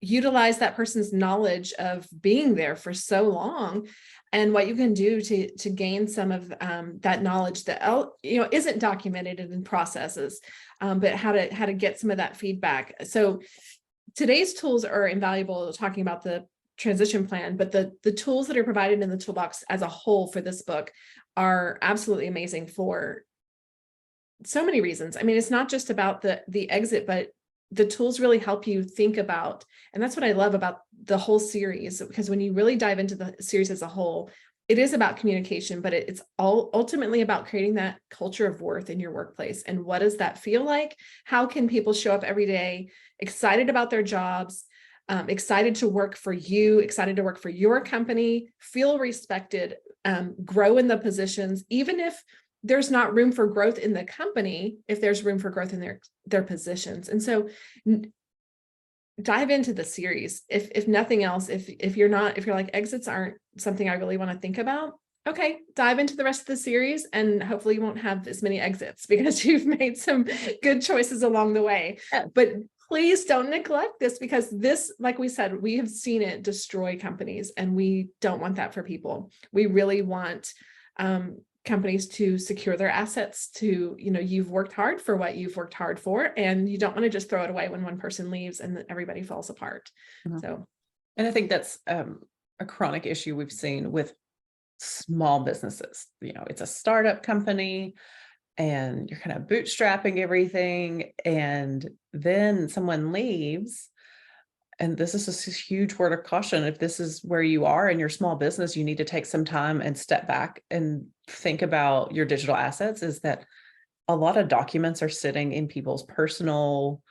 utilize that person's knowledge of being there for so long and what you can do to gain some of that knowledge that isn't documented in processes, but how to get some of that feedback. So today's tools are invaluable, talking about the transition plan, but the tools that are provided in the toolbox as a whole for this book are absolutely amazing for so many reasons. I mean, it's not just about the exit, but the tools really help you think about, and that's what I love about the whole series, because when you really dive into the series as a whole, it is about communication, but it's all ultimately about creating that culture of worth in your workplace. And what does that feel like? How can people show up every day excited about their jobs, excited to work for you, excited to work for your company, feel respected, grow in the positions, even if there's not room for growth in the company, if there's room for growth in their positions. And so dive into the series. If nothing else, if you're like, exits aren't something I really want to think about, okay, dive into the rest of the series, and hopefully you won't have as many exits because you've made some good choices along the way. Yeah. But please don't neglect this, because this, like we said, we have seen it destroy companies, and we don't want that for people. We really want companies to secure their assets, to, you've worked hard for what you've worked hard for, and you don't want to just throw it away when one person leaves and everybody falls apart. Mhm. So, and I think that's a chronic issue we've seen with small businesses. It's a startup company and you're kind of bootstrapping everything, and then someone leaves. And this is a huge word of caution. If this is where you are in your small business, you need to take some time and step back and think about your digital assets. Is that a lot of documents are sitting in people's personal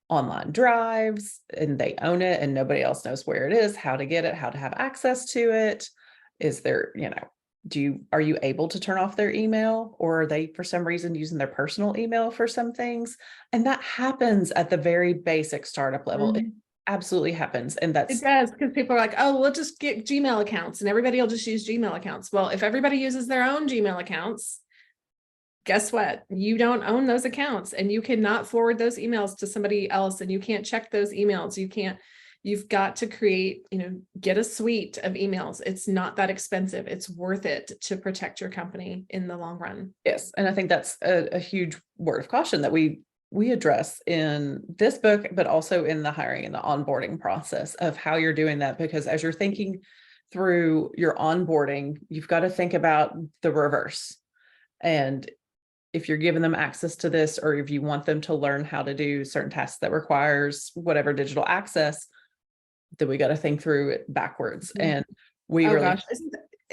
online drives, and they own it and nobody else knows where it is, how to get it, how to have access to it. Is there, are you able to turn off their email, or are they for some reason using their personal email for some things? And that happens at the very basic startup level. It absolutely happens. And it does, because people are like, oh, we'll just get Gmail accounts and everybody will just use Gmail accounts. Well, if everybody uses their own Gmail accounts, guess what? You don't own those accounts, and you cannot forward those emails to somebody else, and you can't check those emails. You've got to create, get a suite of emails. It's not that expensive. It's worth it to protect your company in the long run. Yes. And I think that's a huge word of caution that we address in this book, but also in the hiring and the onboarding process of how you're doing that. Because as you're thinking through your onboarding, you've got to think about the reverse. And if you're giving them access to this, or if you want them to learn how to do certain tasks that requires whatever digital access, then we got to think through it backwards. And gosh,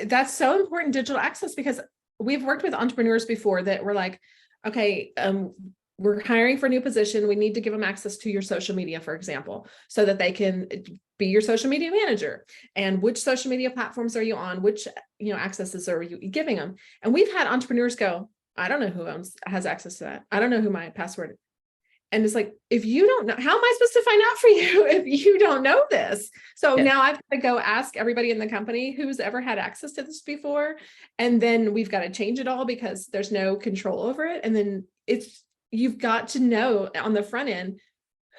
that's so important, digital access, because we've worked with entrepreneurs before that were like, okay, we're hiring for a new position. We need to give them access to your social media, for example, so that they can be your social media manager. And which social media platforms are you on? Which, accesses are you giving them? And we've had entrepreneurs go, I don't know who has access to that. I don't know who my password is. And it's like, if you don't know, how am I supposed to find out for you if you don't know this? So now I've got to go ask everybody in the company who's ever had access to this before. And then we've got to change it all because there's no control over it. And then you've got to know on the front end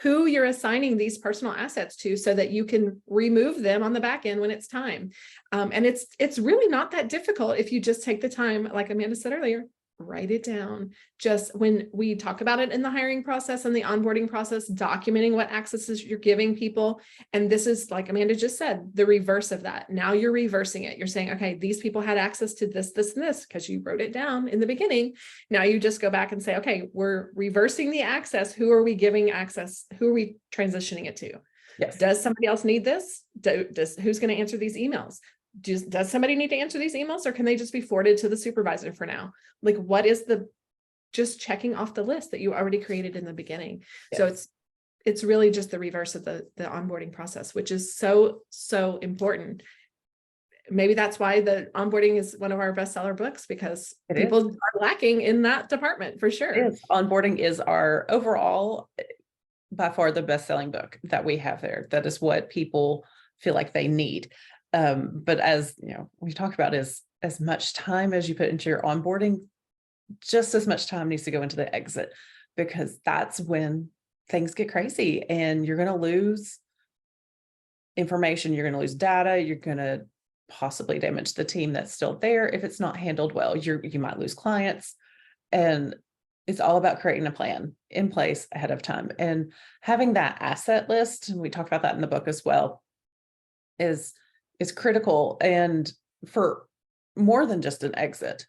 who you're assigning these personal assets to, so that you can remove them on the back end when it's time. And it's really not that difficult if you just take the time, like Amanda said earlier, write it down. Just when we talk about it in the hiring process and the onboarding process, documenting what accesses you're giving people. And this is, like Amanda just said, the reverse of that. Now you're reversing it. You're saying, okay, these people had access to this, this, and this, because you wrote it down in the beginning. Now you just go back and say, okay, we're reversing the access. Who are we giving access? Who are we transitioning it to? Yes. Does somebody else need this? Who's going to answer these emails? Does somebody need to answer these emails, or can they just be forwarded to the supervisor for now? Like, what is just checking off the list that you already created in the beginning? Yes. So it's really just the reverse of the onboarding process, which is so important. Maybe that's why the onboarding is one of our bestseller books, because people are lacking in that department for sure. It is. Onboarding is our overall, by far, the best-selling book that we have there. That is what people feel like they need. But as we talked about, is as much time as you put into your onboarding, just as much time needs to go into the exit, because that's when things get crazy and you're going to lose information. You're going to lose data. You're going to possibly damage the team that's still there if it's not handled well. You might lose clients, and it's all about creating a plan in place ahead of time. And having that asset list, and we talk about that in the book as well, is critical, and for more than just an exit,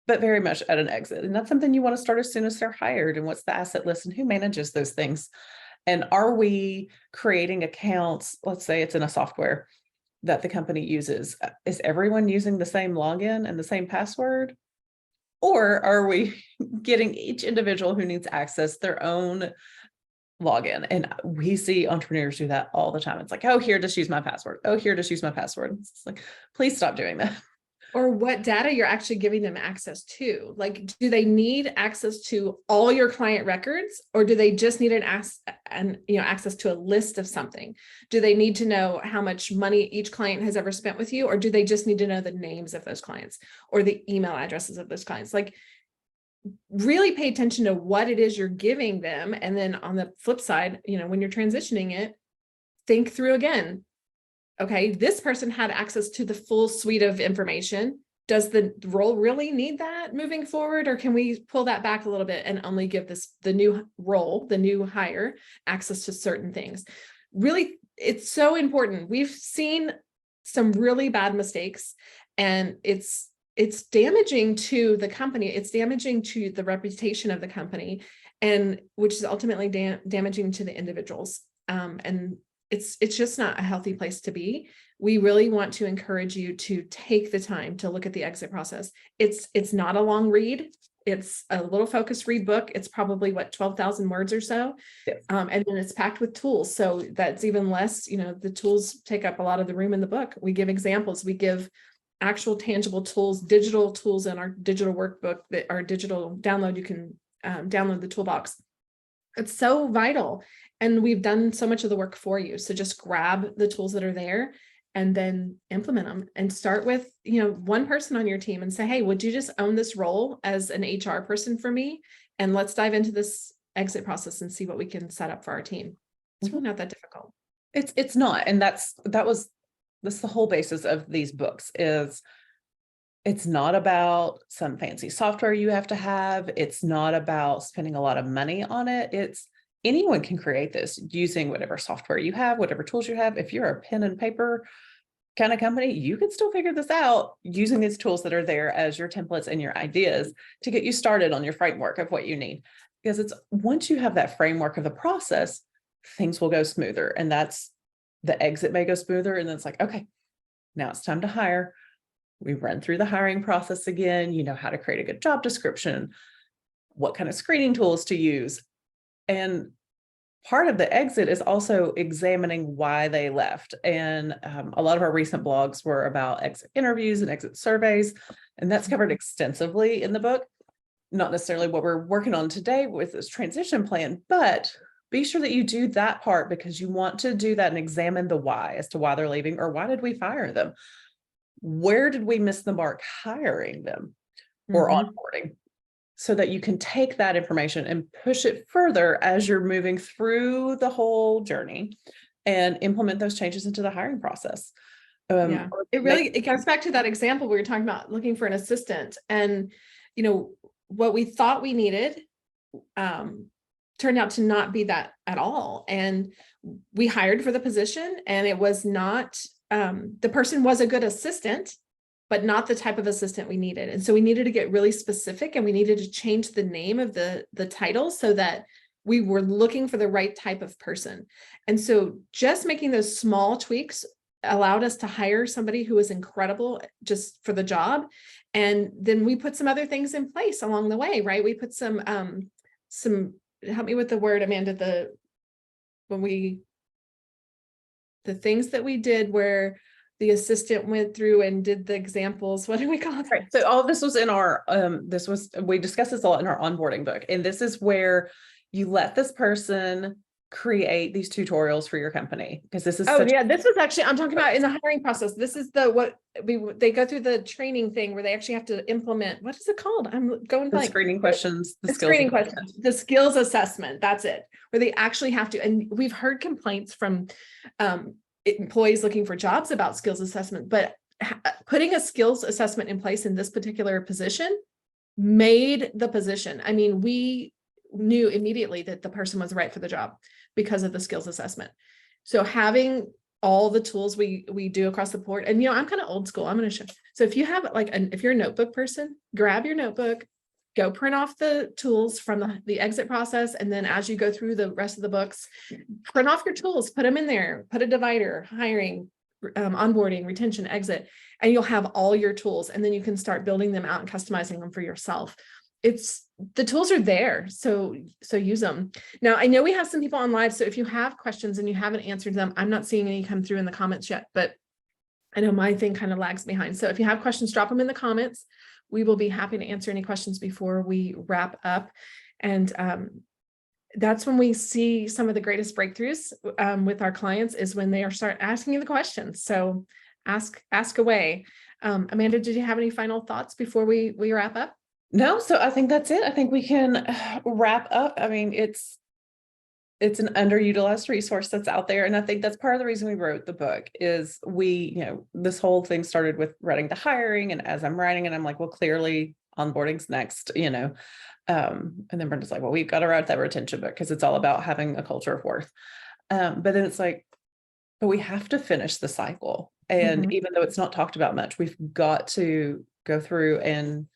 but very much at an exit. And that's something you want to start as soon as they're hired. And what's the asset list and who manages those things? And are we creating accounts? Let's say it's in a software that the company uses. Is everyone using the same login and the same password? Or are we getting each individual who needs access their own login? And we see entrepreneurs do that all the time. It's like, oh, here, just use my password. Oh, here, just use my password. It's like, please stop doing that. Or what data you're actually giving them access to. Like, do they need access to all your client records, or do they just need access to a list of something? Do they need to know how much money each client has ever spent with you, or do they just need to know the names of those clients or the email addresses of those clients? Like, really pay attention to what it is you're giving them. And then on the flip side, when you're transitioning it, think through again. Okay, this person had access to the full suite of information. Does the role really need that moving forward? Or can we pull that back a little bit and only give the new role, the new hire, access to certain things? Really, it's so important. We've seen some really bad mistakes, and it's damaging to the company. It's damaging to the reputation of the company, and which is ultimately damaging to the individuals. And it's just not a healthy place to be. We really want to encourage you to take the time to look at the exit process. It's not a long read. It's a little focused read book. It's probably 12,000 words or so. Yes. And then it's packed with tools. So that's even less, the tools take up a lot of the room in the book. We give examples. We give actual tangible tools, digital tools in our digital workbook, that our digital download. You can download the toolbox. It's so vital. And we've done so much of the work for you. So just grab the tools that are there and then implement them, and start with, one person on your team and say, hey, would you just own this role as an HR person for me? And let's dive into this exit process and see what we can set up for our team. It's really not that difficult. It's not. And that's the whole basis of these books. Is it's not about some fancy software you have to have. It's not about spending a lot of money on it. It's anyone can create this using whatever software you have, whatever tools you have. If you're a pen and paper kind of company, you can still figure this out using these tools that are there as your templates and your ideas to get you started on your framework of what you need. Because it's once you have that framework of the process, things will go smoother. And that's the exit may go smoother. And then it's like, okay, now it's time to hire. We run through the hiring process again. You know how to create a good job description, what kind of screening tools to use. And part of the exit is also examining why they left. And a lot of our recent blogs were about exit interviews and exit surveys, and that's covered extensively in the book. Not necessarily what we're working on today with this transition plan, but be sure that you do that part, because you want to do that and examine the why as to why they're leaving, or why did we fire them? Where did we miss the mark hiring them or onboarding? So that you can take that information and push it further as you're moving through the whole journey and implement those changes into the hiring process. It comes back to that example we were talking about, looking for an assistant, and what we thought we needed turned out to not be that at all. And we hired for the position, and it was not, the person was a good assistant, but not the type of assistant we needed. And so we needed to get really specific, and we needed to change the name of the title so that we were looking for the right type of person. And so just making those small tweaks allowed us to hire somebody who was incredible just for the job. And then we put some other things in place along the way, right? We put some, help me with the word, Amanda, the things that we did where the assistant went through and did the examples. What do we call it? Right. So all of this was in our, we discussed this a lot in our onboarding book. And this is where you let this person create these tutorials for your company, because this is this is actually, I'm talking about in the hiring process. This is they go through the training thing where they actually have to implement, what is it called? I'm going the screening questions, the screening questions, the skills assessment. That's it, where they actually have to. And we've heard complaints from employees looking for jobs about skills assessment, but putting a skills assessment in place in this particular position made the position. I mean, we knew immediately that the person was right for the job because of the skills assessment. So having all the tools we do across the board, and I'm kind of old school. I'm going to show. So if you have if you're a notebook person, grab your notebook, go print off the tools from the exit process. And then as you go through the rest of the books, print off your tools, put them in there, put a divider, hiring, onboarding, retention, exit, and you'll have all your tools. And then you can start building them out and customizing them for yourself. The tools are there. So use them. Now, I know we have some people on live. So if you have questions and you haven't answered them, I'm not seeing any come through in the comments yet, but I know my thing kind of lags behind. So if you have questions, drop them in the comments. We will be happy to answer any questions before we wrap up. And that's when we see some of the greatest breakthroughs with our clients, is when they start asking you the questions. So ask away. Amanda, did you have any final thoughts before we wrap up? No, so I think that's it. I think we can wrap up. I mean, it's an underutilized resource that's out there. And I think that's part of the reason we wrote the book is this whole thing started with writing the hiring. And as I'm writing it, I'm like, well, clearly onboarding's next, and then Brenda's like, well, we've got to write that retention book because it's all about having a culture of worth. But then it's like, but we have to finish the cycle. And even though it's not talked about much, we've got to go through and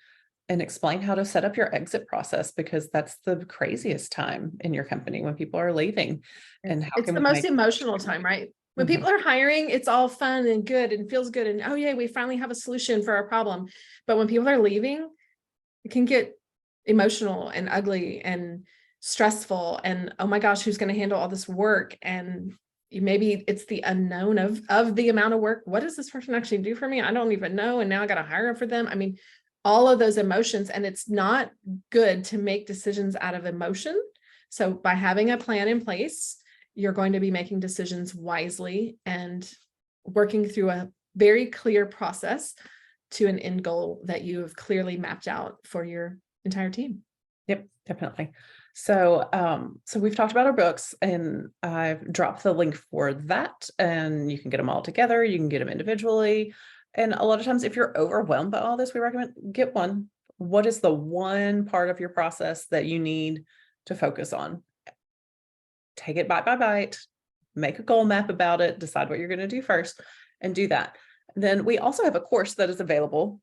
explain how to set up your exit process, because that's the craziest time in your company when people are leaving. And how it's the most emotional time, right? When people are hiring, it's all fun and good and feels good. And oh yeah, we finally have a solution for our problem. But when people are leaving, it can get emotional and ugly and stressful. And oh my gosh, who's going to handle all this work? And maybe it's the unknown of the amount of work. What does this person actually do for me? I don't even know. And now I got to hire for them. I mean, all of those emotions, and it's not good to make decisions out of emotion. So by having a plan in place, you're going to be making decisions wisely and working through a very clear process to an end goal that you have clearly mapped out for your entire team. Yep, definitely. So, so we've talked about our books, and I've dropped the link for that, and you can get them all together. You can get them individually. And a lot of times, if you're overwhelmed by all this, we recommend get one. What is the one part of your process that you need to focus on? Take it bite by bite, make a goal map about it, decide what you're going to do first, and do that. Then we also have a course that is available,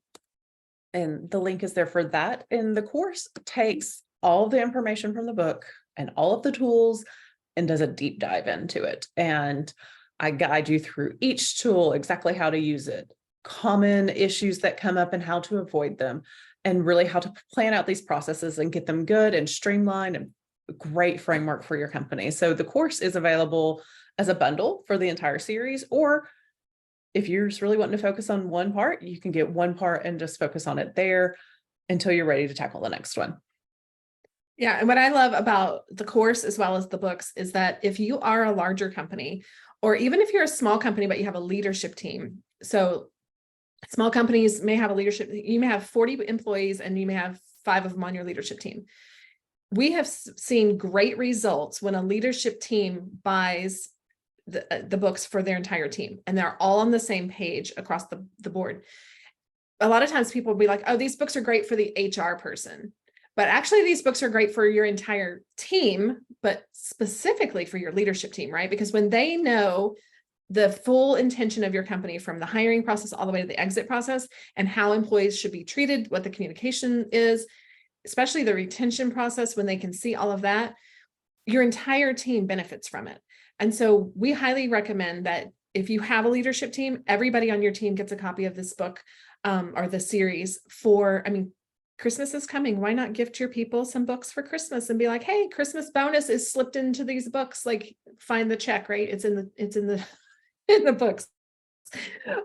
and the link is there for that. And the course takes all the information from the book and all of the tools and does a deep dive into it. And I guide you through each tool, exactly how to use it, common issues that come up and how to avoid them, and really how to plan out these processes and get them good and streamlined, and a great framework for your company. So the course is available as a bundle for the entire series, or if you're just really wanting to focus on one part, you can get one part and just focus on it there until you're ready to tackle the next one. Yeah. And what I love about the course as well as the books is that if you are a larger company, or even if you're a small company, but you have a leadership team. So small companies may have a leadership, you may have 40 employees and you may have 5 of them on your leadership team. We have seen great results when a leadership team buys the books for their entire team, and they're all on the same page across the board. A lot of times people will be like, oh, these books are great for the HR person, but actually these books are great for your entire team, but specifically for your leadership team, right? Because when they know the full intention of your company, from the hiring process all the way to the exit process, and how employees should be treated, what the communication is, especially the retention process, when they can see all of that, your entire team benefits from it. And so we highly recommend that if you have a leadership team, everybody on your team gets a copy of this book or the series Christmas is coming. Why not gift your people some books for Christmas and be like, hey, Christmas bonus is slipped into these books, like find the check, right? It's in the books.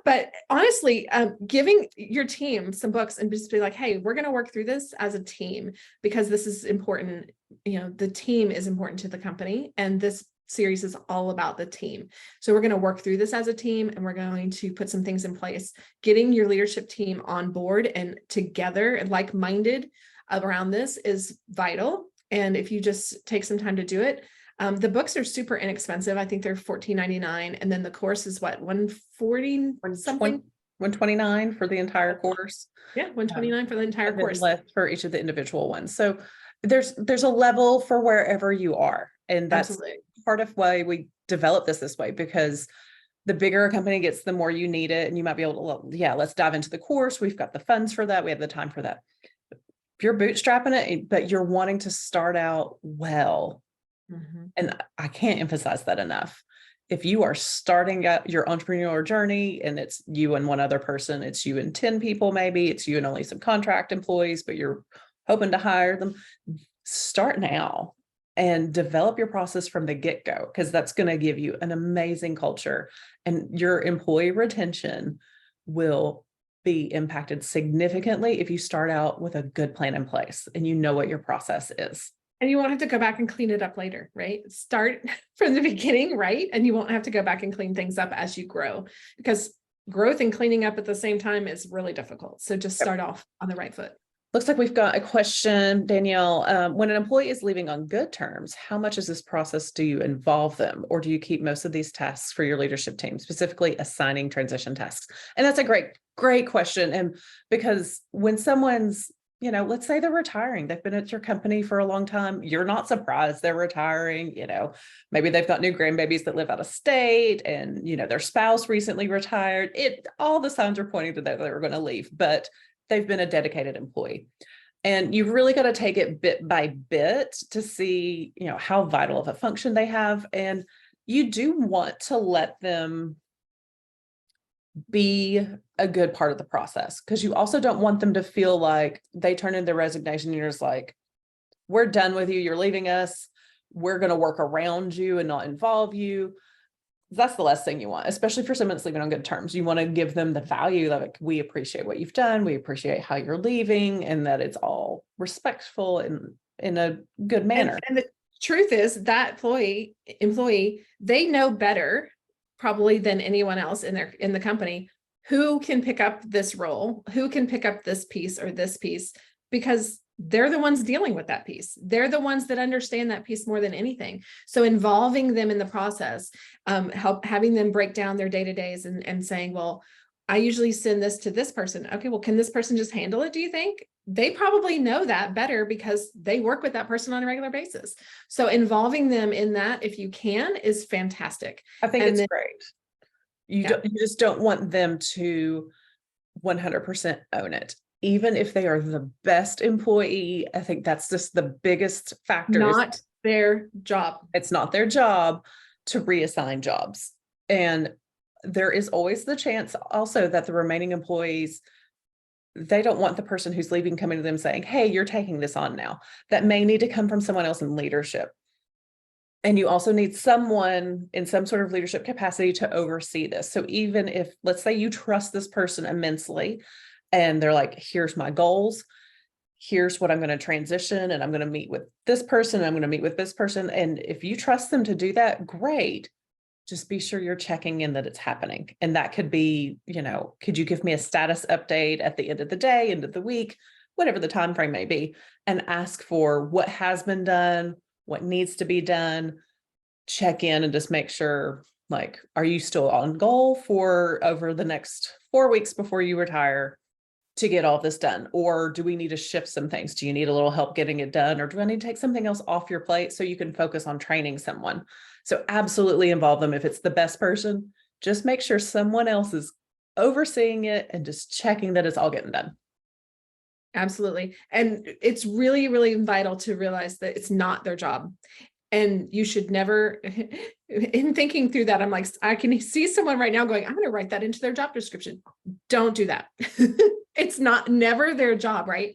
But honestly, giving your team some books and just be like, hey, we're going to work through this as a team because this is important. The team is important to the company, and this series is all about the team. So we're going to work through this as a team, and we're going to put some things in place. Getting your leadership team on board and together and like-minded around this is vital. And if you just take some time to do it, the books are super inexpensive. I think they're $14.99. And then the course is what, $140 something? 129 for the entire course. Yeah, 129 for the entire And then course. less for each of the individual ones. So there's a level for wherever you are. And that's Absolutely. part of why we develop this way, because the bigger a company gets, the more you need it. And you might be able to, well, yeah, let's dive into the course. We've got the funds for that. We have the time for that. If you're bootstrapping it, but you're wanting to start out well, Mhm. and I can't emphasize that enough. If you are starting out your entrepreneurial journey and it's you and one other person, it's you and 10 people, maybe it's you and only some contract employees, but you're hoping to hire them, start now and develop your process from the get-go, because that's going to give you an amazing culture, and your employee retention will be impacted significantly if you start out with a good plan in place and you know what your process is. And you won't have to go back and clean it up later, right? Start from the beginning, right? And you won't have to go back and clean things up as you grow, because growth and cleaning up at the same time is really difficult. So just start off on the right foot. Looks like we've got a question, Danielle. When an employee is leaving on good terms, how much is this process do you involve them, or do you keep most of these tasks for your leadership team, specifically assigning transition tasks? And that's a great question. And because when someone's, let's say they're retiring, they've been at your company for a long time, you're not surprised they're retiring, maybe they've got new grandbabies that live out of state, and, their spouse recently retired. All the signs are pointing to that they were going to leave, but they've been a dedicated employee. And you've really got to take it bit by bit to see, how vital of a function they have. And you do want to let them be a good part of the process, because you also don't want them to feel like they turn in their resignation and you're just like, we're done with you, you're leaving us, we're going to work around you and not involve you. That's the last thing you want, especially for someone that's leaving on good terms. You want to give them the value, like, we appreciate what you've done, we appreciate how you're leaving, and that it's all respectful and in a good manner. And the truth is that employee, they know better probably than anyone else in the company who can pick up this role, who can pick up this piece or this piece, because they're the ones dealing with that piece. They're the ones that understand that piece more than anything. So involving them in the process, having them break down their day-to-days and saying, well, I usually send this to this person. Okay, well, can this person just handle it, do you think? They probably know that better because they work with that person on a regular basis. So involving them in that, if you can, is fantastic. I think it's great. You just don't want them to 100% own it. Even if they are the best employee, I think that's just the biggest factor. Not their job. It's not their job to reassign jobs. And there is always the chance also that the remaining employees, they don't want the person who's leaving coming to them saying, hey, you're taking this on now. That may need to come from someone else in leadership. And you also need someone in some sort of leadership capacity to oversee this. So even if, let's say you trust this person immensely, and they're like, here's my goals, here's what I'm going to transition, and I'm going to meet with this person, and I'm going to meet with this person. And if you trust them to do that, great. Just be sure you're checking in that it's happening. And that could be, could you give me a status update at the end of the day, end of the week, whatever the time frame may be, and ask for what has been done, what needs to be done, check in and just make sure, like, are you still on goal for over the next 4 weeks before you retire to get all this done? Or do we need to shift some things? Do you need a little help getting it done? Or do I need to take something else off your plate so you can focus on training someone? So absolutely involve them. If it's the best person, just make sure someone else is overseeing it and just checking that it's all getting done. Absolutely. And it's really, really vital to realize that it's not their job. And you should never, in thinking through that, I'm like, I can see someone right now going, I'm going to write that into their job description. Don't do that. It's never their job, right?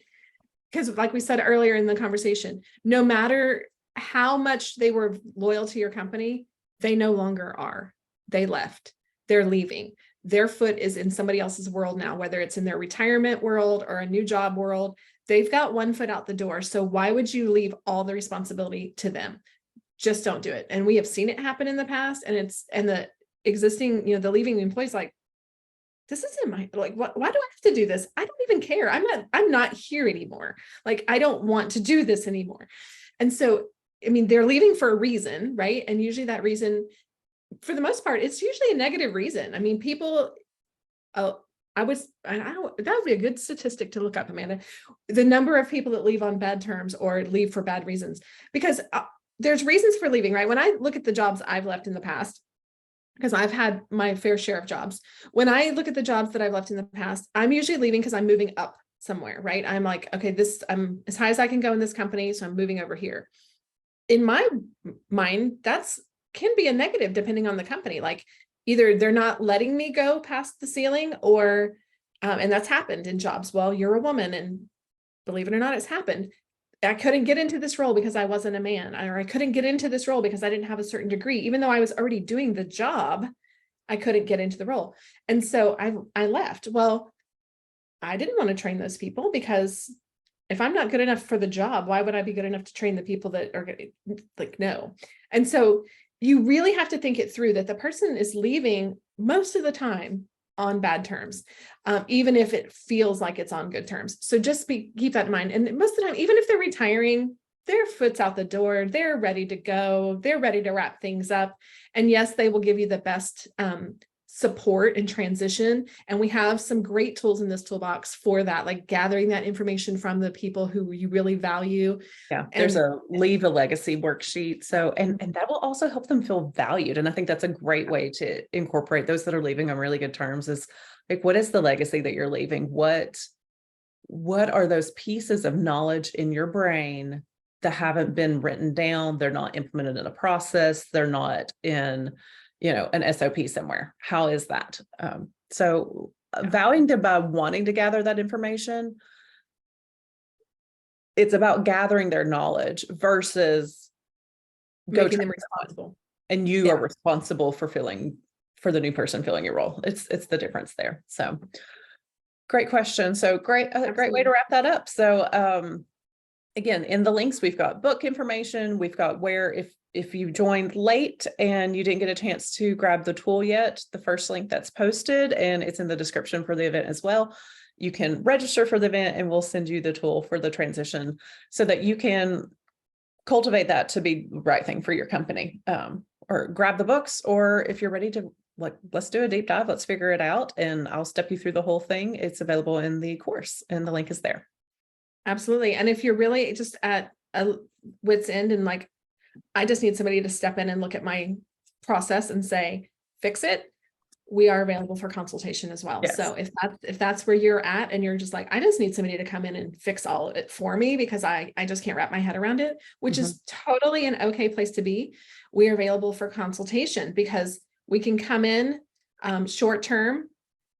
Because like we said earlier in the conversation, no matter how much they were loyal to your company, they no longer are. They left. They're leaving. Their foot is in somebody else's world now, whether it's in their retirement world or a new job world. They've got one foot out the door. So why would you leave all the responsibility to them? Just don't do it. And we have seen it happen in the past, and the existing, the leaving employees like, this isn't my, like, why do I have to do this? I don't even care. I'm not here anymore. Like, I don't want to do this anymore. And so, I mean, they're leaving for a reason, right? And usually that reason, for the most part, it's usually a negative reason. I mean, people that would be a good statistic to look up, Amanda. The number of people that leave on bad terms or leave for bad reasons, because there's reasons for leaving, right? When I look at the jobs I've left in the past, because I've had my fair share of jobs. When I look at the jobs that I've left in the past, I'm usually leaving because I'm moving up somewhere, right? I'm like, okay, I'm as high as I can go in this company, so I'm moving over here. In my mind, that's can be a negative depending on the company. Like either they're not letting me go past the ceiling, or and that's happened in jobs. Well, you're a woman, and believe it or not, it's happened. I couldn't get into this role because I wasn't a man, or I couldn't get into this role because I didn't have a certain degree. Even though I was already doing the job, I couldn't get into the role. And so I left. Well, I didn't want to train those people, because if I'm not good enough for the job, why would I be good enough to train the people that are like, no. And so you really have to think it through, that the person is leaving most of the time on bad terms, even if it feels like it's on good terms. So just keep that in mind. And most of the time, even if they're retiring, their foot's out the door, they're ready to go, they're ready to wrap things up. And yes, they will give you the best support and transition. And we have some great tools in this toolbox for that, like gathering that information from the people who you really value. Yeah, there's a leave a legacy worksheet. So, and that will also help them feel valued. And I think that's a great way to incorporate those that are leaving on really good terms, is like, what is the legacy that you're leaving? What are those pieces of knowledge in your brain that haven't been written down? They're not implemented in a process. They're not in, an SOP somewhere. How is that? Vowing to, by wanting to gather that information, it's about gathering their knowledge versus making them responsible. And you are responsible for the new person filling your role. It's the difference there. So great question. So great way to wrap that up. So again, in the links, we've got book information. We've got where, if you joined late and you didn't get a chance to grab the tool yet, the first link that's posted, and it's in the description for the event as well. You can register for the event and we'll send you the tool for the transition so that you can cultivate that to be the right thing for your company. Or grab the books, or if you're ready to, like, let's do a deep dive, let's figure it out, and I'll step you through the whole thing. It's available in the course and the link is there. Absolutely. And if you're really just at a wit's end and like, I just need somebody to step in and look at my process and say, fix it, we are available for consultation as well. Yes. So if that's where you're at and you're just like, I just need somebody to come in and fix all of it for me because I just can't wrap my head around it, which is totally an okay place to be. We are available for consultation because we can come in short term.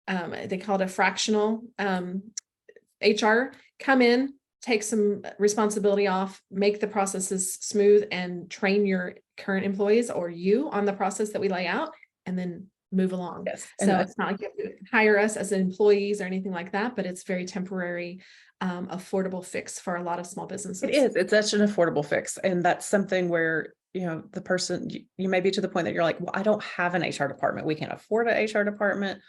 They call it a fractional HR, come in, take some responsibility off, make the processes smooth, and train your current employees or you on the process that we lay out, and then move along. Yes. So it's not like you have to hire us as employees or anything like that, but it's very temporary, affordable fix for a lot of small businesses. It is. It's such an affordable fix. And that's something where, the person, you may be to the point that you're like, well, I don't have an HR department. We can't afford an HR department.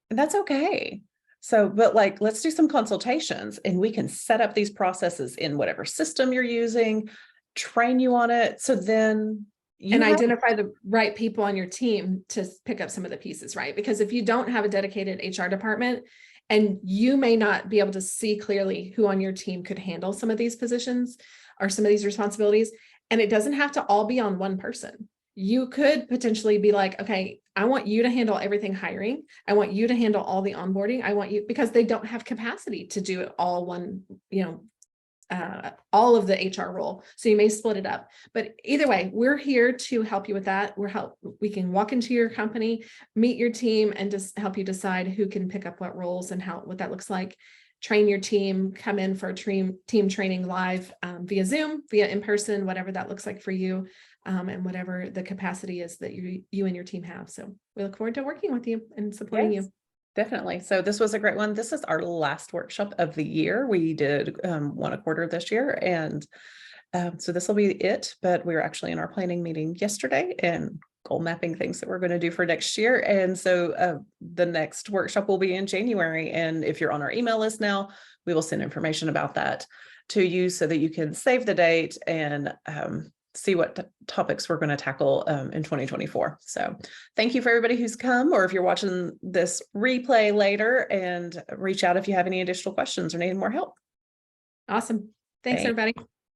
And that's okay. So, but like, let's do some consultations and we can set up these processes in whatever system you're using, train you on it. So then identify the right people on your team to pick up some of the pieces, right? Because if you don't have a dedicated HR department, and you may not be able to see clearly who on your team could handle some of these positions or some of these responsibilities, and it doesn't have to all be on one person. You could potentially be like, okay, I want you to handle everything hiring. I want you to handle all the onboarding. I want you, because they don't have capacity to do it all one, all of the HR role. So you may split it up, but either way, we're here to help you with that. We can walk into your company, meet your team, and just help you decide who can pick up what roles and what that looks like. Train your team, come in for a team training live via Zoom, via in person, whatever that looks like for you, and whatever the capacity is that you and your team have. So we look forward to working with you and supporting you. Definitely. So this was a great one. This is our last workshop of the year. We did one a quarter this year. And so this will be it, but we were actually in our planning meeting yesterday and goal mapping things that we're going to do for next year. And so the next workshop will be in January. And if you're on our email list now, we will send information about that to you so that you can save the date and see what topics we're going to tackle in 2024. So thank you for everybody who's come, or if you're watching this replay later, and reach out if you have any additional questions or need more help. Awesome. Thanks, Thanks. everybody.